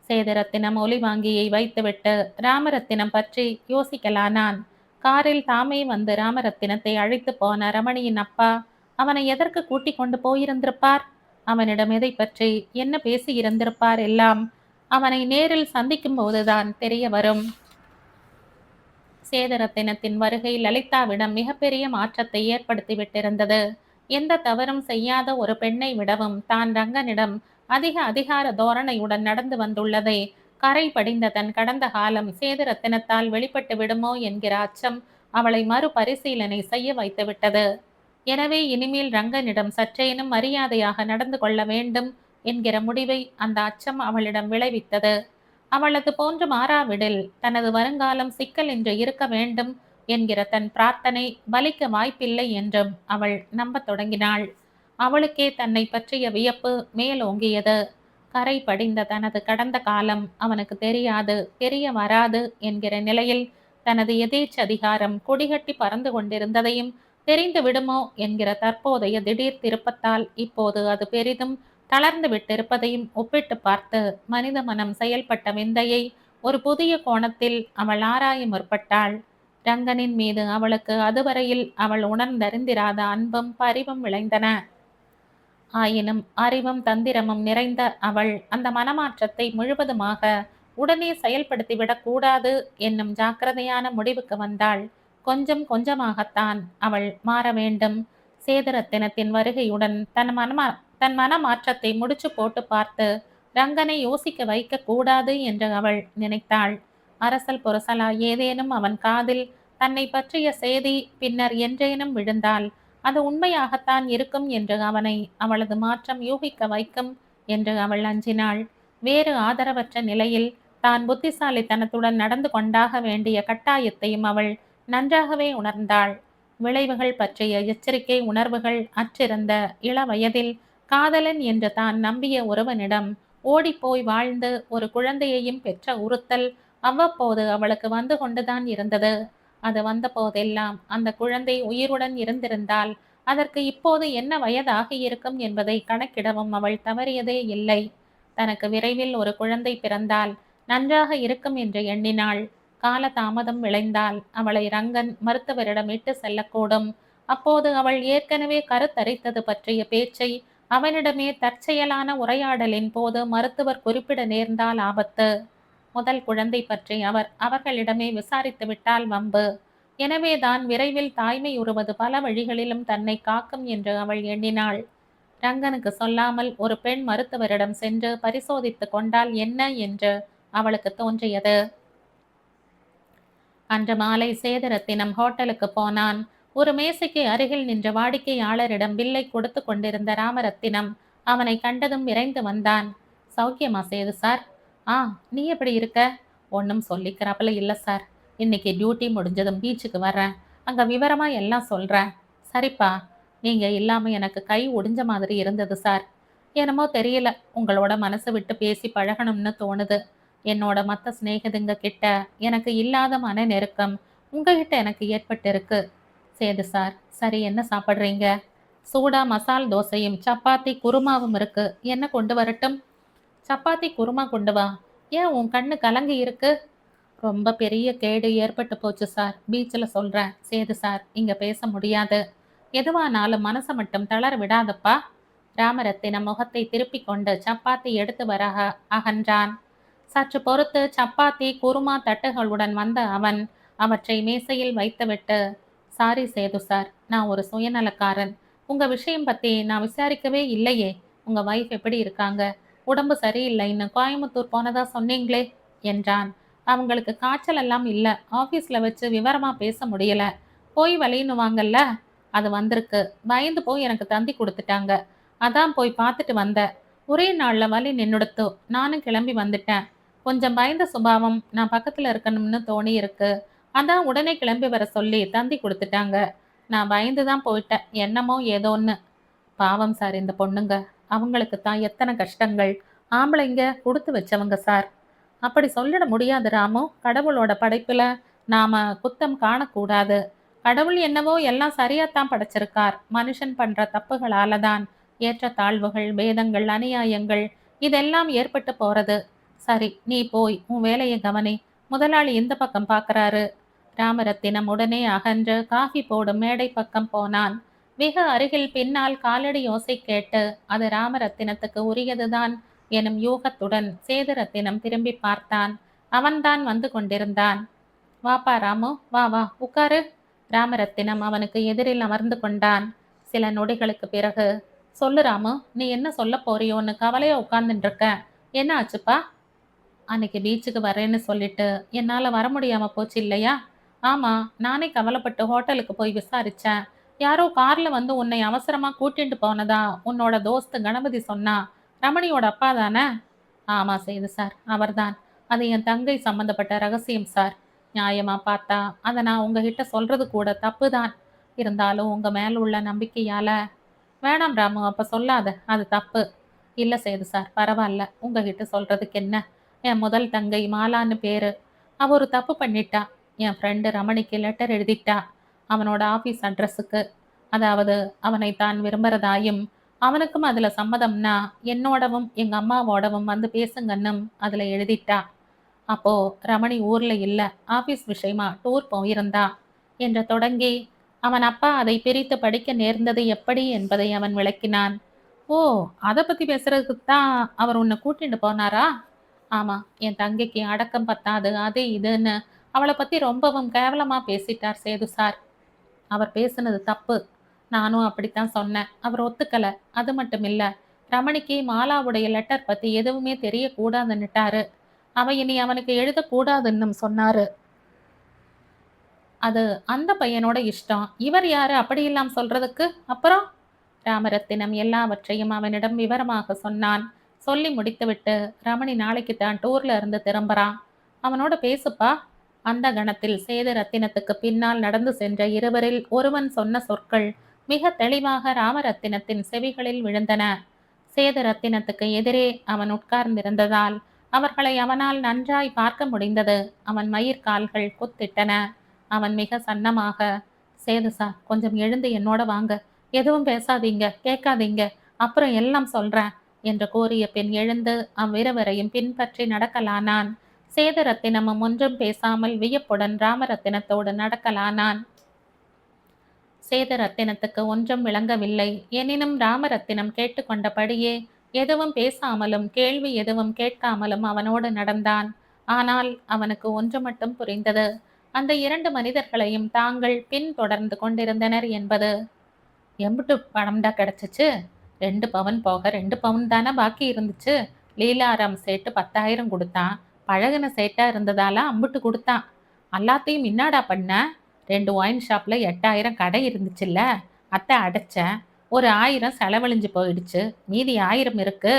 சேதுரத்தினம் ஒலி வாங்கியை வைத்துவிட்டு ராமரத்தினம் பற்றி யோசிக்கலானான். காரில் தாமே வந்து ராமரத்தினத்தை அழைத்து போன ரமணியின் அப்பா அவனை எதற்கு கூட்டிக் கொண்டு போயிருந்திருப்பார்? அவனிடம் எதை பற்றி என்ன பேசி இருந்திருப்பார் எல்லாம் அவனை நேரில் சந்திக்கும் போதுதான் தெரிய வரும். சேதரத்தினத்தின் வருகை லலிதாவிடம் மிகப்பெரிய மாற்றத்தை ஏற்படுத்தி விட்டிருந்தது. எந்த தவறும் செய்யாத ஒரு பெண்ணை விடவும் தான் ரங்கனிடம் அதிக அதிகார தோரணையுடன் நடந்து வந்துள்ளதை கரை படிந்த தன் கடந்த காலம் சேதுரத்தினத்தால் வெளிப்பட்டு விடுமோ என்கிற அச்சம் அவளை மறுபரிசீலனை செய்ய வைத்துவிட்டது. எனவே இனிமேல் ரங்கனிடம் சற்றேனும் மரியாதையாக நடந்து கொள்ள வேண்டும் என்கிற முடிவை அந்த அச்சம் அவளிடம் விளைவித்தது. அவளது போன்று மாறாவிடில் தனது வருங்காலம் சிக்கலின்றி இருக்க வேண்டும் என்கிற தன் பிரார்த்தனை பலிக்க வாய்ப்பில்லை என்றும் அவள் நம்பத் தொடங்கினாள். அவளுக்கே தன்னை பற்றிய வியப்பு மேலோங்கியது. கரை படிந்த தனது கடந்த காலம் அவனுக்கு தெரியாது, தெரிய வராது என்கிற நிலையில் தனது எதேச்சதிகாரம் கொடிகட்டி பறந்து கொண்டிருந்ததையும் தெரிந்து விடுமோ என்கிற தற்போதைய திடீர் திருப்பத்தால் இப்போது அது பெரிதும் தளர்ந்து விட்டிருப்பதையும் ஒப்பிட்டு பார்த்து மனித மனம் செயல்பட்ட விந்தையை ஒரு புதிய கோணத்தில் அவள் ஆராய முற்பட்டாள். ரங்கனின் மீது அவளுக்கு அதுவரையில் அவள் உணர்ந்தறிந்திராத அன்பும் பரிவும் விளைந்தன. ஆயினும் அறிவும் தந்திரமும் நிறைந்த அவள் அந்த மனமாற்றத்தை முழுவதுமாக உடனே செயல்படுத்திவிடக் கூடாது என்னும் ஜாக்கிரதையான முடிவுக்கு வந்தாள். கொஞ்சம் கொஞ்சமாகத்தான் அவள் மாற வேண்டும். சேதுரத்தினத்தின் வருகையுடன் தன் மனமாற்றத்தை முடிச்சு போட்டு பார்த்து ரங்கனை யோசிக்க வைக்க கூடாது என்று அவள் நினைத்தாள். அரசல் புரசலா ஏதேனும் அவன் காதில் தன்னை பற்றிய செய்தி பின்னர் என்றேனும் விழுந்தால் அது உண்மையாகத்தான் இருக்கும் என்று அவனை அவளது மாற்றம் யூகிக்க வைக்கும் என்று அவள் அஞ்சினாள். வேறு ஆதரவற்ற நிலையில் தான் புத்திசாலித்தனத்துடன் நடந்து கொண்டாக வேண்டிய கட்டாயத்தையும் அவள் நன்றாகவே உணர்ந்தாள். விளைவுகள் பற்றிய எச்சரிக்கை உணர்வுகள் அற்றிருந்த இள வயதில் காதலன் என்று தான் நம்பிய ஒருவனிடம் ஓடிப்போய் வாழ்ந்து ஒரு குழந்தையையும் பெற்ற உறுத்தல் அவ்வப்போது அவளுக்கு வந்து கொண்டுதான் இருந்தது. அது வந்த போதெல்லாம் அந்த குழந்தை உயிருடன் இருந்திருந்தால் அதற்கு இப்போது என்ன வயதாக இருக்கும் என்பதை கணக்கிடவும் அவள் தவறியதே இல்லை. தனக்கு விரைவில் ஒரு குழந்தை பிறந்தால் நன்றாக இருக்கும் என்று எண்ணினாள். கால தாமதம் விளைந்தால் அவளை ரங்கன் மருத்துவரிடம் இட்டு செல்லக்கூடும். அப்போது அவள் ஏற்கனவே கருத்தரித்தது பற்றிய பேச்சை அவனிடமே தற்செயலான உரையாடலின் போது மருத்துவர் குறிப்பிட நேர்ந்தால் ஆபத்து. முதல் குழந்தை பற்றி அவர்களிடமே விசாரித்து விட்டால் வம்பு. எனவேதான் விரைவில் தாய்மை உறுவது பல வழிகளிலும் தன்னை காக்கும் என்று அவள் எண்ணினாள். ரங்கனுக்கு சொல்லாமல் ஒரு பெண் மருத்துவரிடம் சென்று பரிசோதித்து கொண்டால் என்ன என்று அவளுக்கு தோன்றியது. அன்று மாலை சேதரத்தினம் ஹோட்டலுக்கு போனான். ஒரு மேசைக்கு அருகில் நின்ற வாடிக்கையாளரிடம் பில்லை கொடுத்து கொண்டிருந்த ராமரத்தினம் அவனை கண்டதும் விரைந்து வந்தான். சௌக்கியமா சேது சார்? நீ எப்படி இருக்க? ஒன்றும் சொல்லிக்கிறாப்புல இல்லை சார். இன்னைக்கு டியூட்டி முடிஞ்சதும் பீச்சுக்கு வர்றேன். அங்கே விவரமா எல்லாம் சொல்கிறேன். சரிப்பா, நீங்கள் இல்லாமல் எனக்கு கை ஒடிஞ்ச மாதிரி இருந்தது சார். என்னமோ தெரியல, உங்களோட மனசு விட்டு பேசி பழகணும்னு தோணுது. என்னோட மற்ற சிநேகிதங்க கிட்ட எனக்கு இல்லாத மன நெருக்கம் உங்ககிட்ட எனக்கு ஏற்பட்டிருக்கு. சேது சார், சரி, என்ன சாப்பிட்றீங்க? சூடா மசால் தோசையும் சப்பாத்தி குருமாவும் இருக்கு. என்ன கொண்டு வரட்டும்? சப்பாத்தி குருமா கொண்டு வா. ஏன் உன் கண்ணு கலங்கி இருக்கு? ரொம்ப பெரிய கேடு ஏற்பட்டு போச்சு சார். பீச்சில் சொல்கிறேன். சேது சார், இங்கே பேச முடியாது. எதுவானாலும் மனசை மட்டும் தளர விடாதப்பா. ராமரத்தினம் முகத்தை திருப்பி கொண்டு சப்பாத்தி எடுத்து வர அகன்றான். சற்று பொறுத்து சப்பாத்தி குருமா தட்டுகளுடன் வந்த அவன் அவற்றை மேசையில் வைத்துவிட்டு, சாரி சேது சார், நான் ஒரு சுயநலக்காரன். உங்கள் விஷயம் பற்றி நான் விசாரிக்கவே இல்லையே. உங்கள் வைஃப் எப்படி இருக்காங்க? உடம்பு சரியில்லைன்னு கோயம்புத்தூர் போனதா சொன்னீங்களே என்றான். அவங்களுக்கு காய்ச்சல் எல்லாம் இல்லை. ஆஃபீஸில் வச்சு விவரமாக பேச முடியல. போய் வலின்னுவாங்கல்ல, அது வந்திருக்கு. பயந்து போய் எனக்கு தந்தி கொடுத்துட்டாங்க. அதான் போய் பார்த்துட்டு வந்தேன். ஒரே நாளில் வலி நின்னுடுத்து. நானும் கிளம்பி வந்துட்டேன். கொஞ்சம் பயந்த சுபாவம், நான் பக்கத்தில் இருக்கணும்னு தோணி இருக்கு. அதான் உடனே கிளம்பி வர சொல்லி தந்தி கொடுத்துட்டாங்க. நான் பயந்து தான் போயிட்டேன். என்னமோ ஏதோன்னு. பாவம் சார் இந்த பொண்ணுங்க. அவங்களுக்கு தான் எத்தனை கஷ்டங்கள். ஆம்பளைங்க கொடுத்து வச்சவங்க சார். அப்படி சொல்லிட முடியாது ராமு. கடவுளோட படைப்புல நாம குத்தம் காணக்கூடாது. கடவுள் என்னவோ எல்லாம் சரியாத்தான் படைச்சிருக்கார். மனுஷன் பண்ற தப்புகளால தான் ஏற்ற தாழ்வுகள், பேதங்கள், அநியாயங்கள் இதெல்லாம் ஏற்பட்டு போறது. சரி, நீ போய் உன் வேலையை கவனி. முதலாளி இந்த பக்கம் பார்க்கறாரு. ராமரத்தினம் உடனே அகன்று காஃபி போடும் மேடை பக்கம் போனான். மிக அருகில் பின்னால் காலடி ஓசை கேட்டு அது ராமரத்தினத்துக்கு உரியதுதான் எனும் யூகத்துடன் சேதுரத்தினம் திரும்பி பார்த்தான். அவன்தான் வந்து கொண்டிருந்தான். வாப்பா ராமு, வா வா, உட்காரு. ராமரத்தினம் அவனுக்கு எதிரில் அமர்ந்து கொண்டான். சில நொடிகளுக்கு பிறகு, சொல்லு ராமு, நீ என்ன சொல்ல போறியோன்னு கவலையா உட்கார்ந்துட்டு இருக்க. என்ன ஆச்சுப்பா? அன்னைக்கு பீச்சுக்கு வரேன்னு சொல்லிட்டு என்னால் வர முடியாமல் போச்சு இல்லையா? ஆமாம், நானே கவலைப்பட்டு ஹோட்டலுக்கு போய் விசாரித்தேன். யாரோ காரில் வந்து உன்னை அவசரமாக கூட்டிட்டு போனதா உன்னோட தோஸ்து கணபதி சொன்னா. ரமணியோட அப்பா தானே? ஆமாம் சேது சார், அவர்தான். அது என் தங்கை சம்மந்தப்பட்ட ரகசியம் சார். நியாயமாக பார்த்தா அதை நான் உங்ககிட்ட சொல்கிறது கூட தப்பு தான். இருந்தாலும் உங்கள் மேலே உள்ள நம்பிக்கையால். வேணாம் ராமு, அப்போ சொல்லாத, அது தப்பு. இல்லை சேது சார், பரவாயில்ல, உங்ககிட்ட சொல்கிறதுக்கு என்ன. என் முதல் தங்கை மாலான்னு பேர். அவள் ஒரு தப்பு பண்ணிட்டா. என் ஃப்ரெண்டு ரமணிக்கு லெட்டர் எழுதிட்டா. அவனோட ஆஃபீஸ் அட்ரஸுக்கு. அதாவது அவனை தான் விரும்புகிறதாயும் அவனுக்கும் அதில் சம்மதம்னா என்னோடவும் எங்கள் அம்மாவோடவும் வந்து பேசுங்கன்னும் அதில் எழுதிட்டா. அப்போது ரமணி ஊரில் இல்லை, ஆஃபீஸ் விஷயமா டூர் போயிருந்தா என்று தொடங்கி அவன் அப்பா அதை பிரித்து படிக்க நேர்ந்தது எப்படி என்பதை அவன் விளக்கினான். ஓ, அதை பற்றி பேசுறதுக்கு தான் அவர் உன்னை கூட்டிட்டு போனாரா? ஆமாம், என் தங்கைக்கு அடக்கம் பத்தாது, அது இதுன்னு அவளை பற்றி ரொம்பவும் கேவலமாக பேசிட்டார் சேது சார். அவர் பேசுனது தப்பு. நானும் அப்படித்தான் சொன்னேன். அவர் ஒத்துக்கலை. அது மட்டும் இல்லை, ரமணிக்கு மாலாவுடைய லெட்டர் பற்றி எதுவுமே தெரியக்கூடாதுன்னுட்டாரு. அவ இனி அவனுக்கு எழுதக்கூடாதுன்னு சொன்னாரு. அது அந்த பையனோட இஷ்டம். இவர் யாரு அப்படியெல்லாம் சொல்றதுக்கு? அப்புறம் ராமரத்தினம் எல்லாவற்றையும் அவனிடம் விவரமாக சொன்னான். சொல்லி முடித்துவிட்டு, ரமணி நாளைக்கு தான் டூர்ல இருந்து திரும்புறான். அவனோட பேசுப்பா. அந்த கணத்தில் சேது ரத்தினத்துக்கு பின்னால் நடந்து சென்ற இருவரில் ஒருவன் சொன்ன சொற்கள் மிக தெளிவாக ராமரத்தினத்தின் செவிகளில் விழுந்தன. சேது ரத்தினத்துக்கு எதிரே அவன் உட்கார்ந்திருந்ததால் அவர்களை அவனால் நன்றாய் பார்க்க முடிந்தது. அவன் மயிர்கால்கள் குத்திட்டன. அவன் மிக சன்னமாக, சேது சார், கொஞ்சம் எழுந்து என்னோட வாங்க. எதுவும் பேசாதீங்க, கேட்காதீங்க, அப்புறம் எல்லாம் சொல்றேன் என்று கூறிய பின் எழுந்து அவ்விருவரையும் பின்பற்றி நடக்கலானான். சேதுரத்தினமும் ஒன்றும் பேசாமல் வியப்புடன் ராமரத்தினத்தோடு நடக்கலானான். சேதுரத்தினத்துக்கு ஒன்றும் விளங்கவில்லை. எனினும் ராமரத்தினம் கேட்டுக்கொண்டபடியே எதுவும் பேசாமலும் கேள்வி எதுவும் கேட்காமலும் அவனோடு நடந்தான். ஆனால் அவனுக்கு ஒன்று மட்டும் புரிந்தது. அந்த 2 மனிதர்களையும் தாங்கள் பின்தொடர்ந்து கொண்டிருந்தனர் என்பது. எம்புட்டு பணம்டா கிடைச்சிச்சு? 2 பவுன் போக 2 பவுன் தானே பாக்கி இருந்துச்சு. லீலாராம் சேட்டு 10,000 கொடுத்தான். பழகுன சேட்டா இருந்ததால அம்புட்டு கொடுத்தான். எல்லாத்தையும் இன்னாடா பண்ண? 2 ஒயின் ஷாப்ல 8,000 கடை இருந்துச்சுல்ல, அத்தை அடைச்சேன். ஒரு 1000 செலவழிஞ்சு போயிடுச்சு. மீதி 1000 இருக்கு.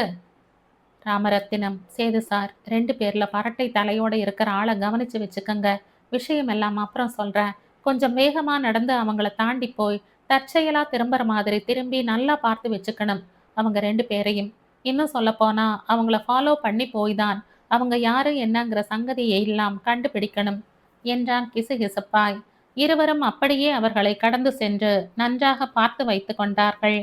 ராமரத்தினம், சேது சார், 2 பேர்ல பரட்டை தலையோட இருக்கிற ஆளை கவனிச்சு வச்சுக்கங்க. விஷயம் எல்லாம் அப்புறம் சொல்றேன். கொஞ்சம் வேகமா நடந்து அவங்கள தாண்டி போய் தற்செயலா திரும்புற மாதிரி திரும்பி நல்லா பார்த்து வச்சுக்கணும் அவங்க 2 பேரையும். இன்னும் சொல்லப்போனா அவங்கள ஃபாலோ பண்ணி போய்தான் அவங்க யாரு என்னங்கிற சங்கதியை எல்லாம் கண்டுபிடிக்கணும் என்றான் கிசுகிசுப்பாய். இருவரும் அப்படியே அவர்களை கடந்து சென்று நன்றாக பார்த்து வைத்து கொண்டார்கள்.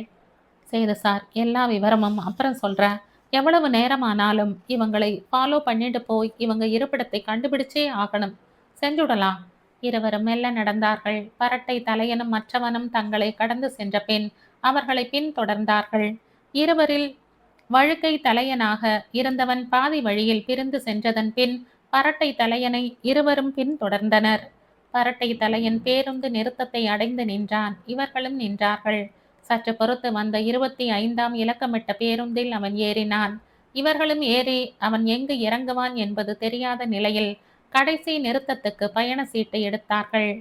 சேது சார், எல்லா விவரமும் அப்புறம் சொல்றேன். எவ்வளவு நேரமானாலும் இவங்களை ஃபாலோ பண்ணிட்டு போய் இவங்க இருப்பிடத்தை கண்டுபிடிச்சே ஆகணும். செஞ்சுடலாம். இருவரும் மெல்ல நடந்தார்கள். பரட்டை தலையனும் மற்றவனும் தங்களை கடந்து சென்ற பின் அவர்களை பின்தொடர்ந்தார்கள். இருவரில் வழுக்கை தலையனாக இருந்தவன் பாதி வழியில் பிரிந்து சென்றதன் பின் பரட்டை தலையனை இருவரும் பின்தொடர்ந்தனர். பரட்டை தலையன் பேருந்து நிறுத்தத்தை அடைந்து நின்றான். இவர்களும் நின்றார்கள். சற்று பொறுத்து வந்த 25ஆம் இலக்கமிட்ட பேருந்தில் அவன் ஏறினான். இவர்களும் ஏறி அவன் எங்கு இறங்குவான் என்பது தெரியாத நிலையில் கடைசி நிறுத்தத்துக்கு பயண சீட்டு எடுத்தார்கள்.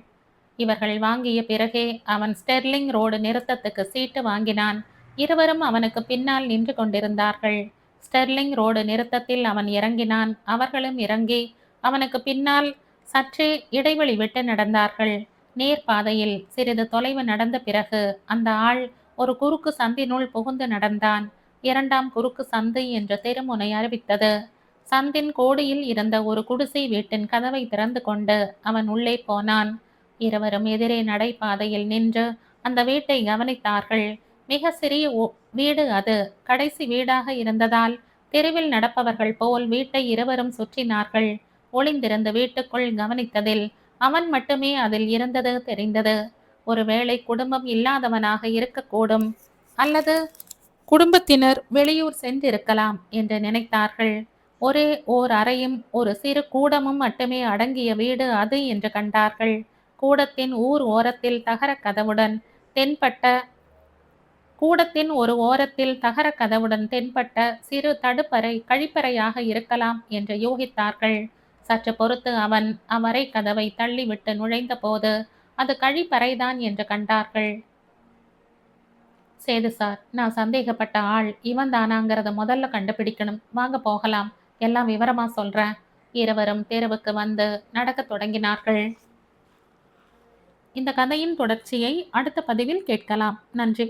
இவர்கள் வாங்கிய பிறகே அவன் ஸ்டெர்லிங் ரோடு நிறுத்தத்துக்கு சீட்டு வாங்கினான். இருவரும் அவனுக்கு பின்னால் நின்று கொண்டிருந்தார்கள். ஸ்டெர்லிங் ரோடு நிறுத்தத்தில் அவன் இறங்கினான். அவர்களும் இறங்கி அவனுக்கு பின்னால் சற்றே இடைவெளி விட்டு நடந்தார்கள். நேர்பாதையில் சிறிது தொலைவு நடந்த பிறகு அந்த ஆள் ஒரு குறுக்கு சந்தினுள் புகுந்து நடந்தான். 2ஆம் குறுக்கு சந்து என்ற தெருமுனை அறிவித்தது. சந்தின் கோடியில் இருந்த ஒரு குடிசை வீட்டின் கதவை திறந்து கொண்டு அவன் உள்ளே போனான். இருவரும் எதிரே நடைபாதையில் நின்று அந்த வீட்டை கவனித்தார்கள். மிக சிறிய வீடு அது. கடைசி வீடாக இருந்ததால் தெருவில் நடப்பவர்கள் போல் வீட்டை இருவரும் சுற்றினார்கள். ஒளிந்திருந்த வீட்டுக்குள் கவனித்ததில் அவன் மட்டுமே அதில் இருந்தது தெரிந்தது. ஒருவேளை குடும்பம் இல்லாதவனாக இருக்கக்கூடும், அல்லது குடும்பத்தினர் வெளியூர் சென்றிருக்கலாம் என்று நினைத்தார்கள். ஒரே ஓர் அறையும் ஒரு சிறு கூடமும் மட்டுமே அடங்கிய வீடு அது என்று கண்டார்கள். கூடத்தின் ஒரு ஓரத்தில் தகர கதவுடன் தென்பட்ட சிறு தடுப்பறை கழிப்பறையாக இருக்கலாம் என்று யூகித்தார்கள். சற்று பொறுத்து அவன் அவ்வறை கதவை தள்ளிவிட்டு நுழைந்த போது அது கழிப்பறைதான் என்று கண்டார்கள். சேது சார், நான் சந்தேகப்பட்ட ஆள் இவன் தானாங்கிறத முதல்ல கண்டுபிடிக்கணும். வாங்க போகலாம். எல்லாம் விவரமா சொல்றேன். இருவரும் தெருவுக்கு வந்து நடக்கத் தொடங்கினார்கள். இந்த கதையின் தொடர்ச்சியை அடுத்த பதிவில் கேட்கலாம். நன்றி.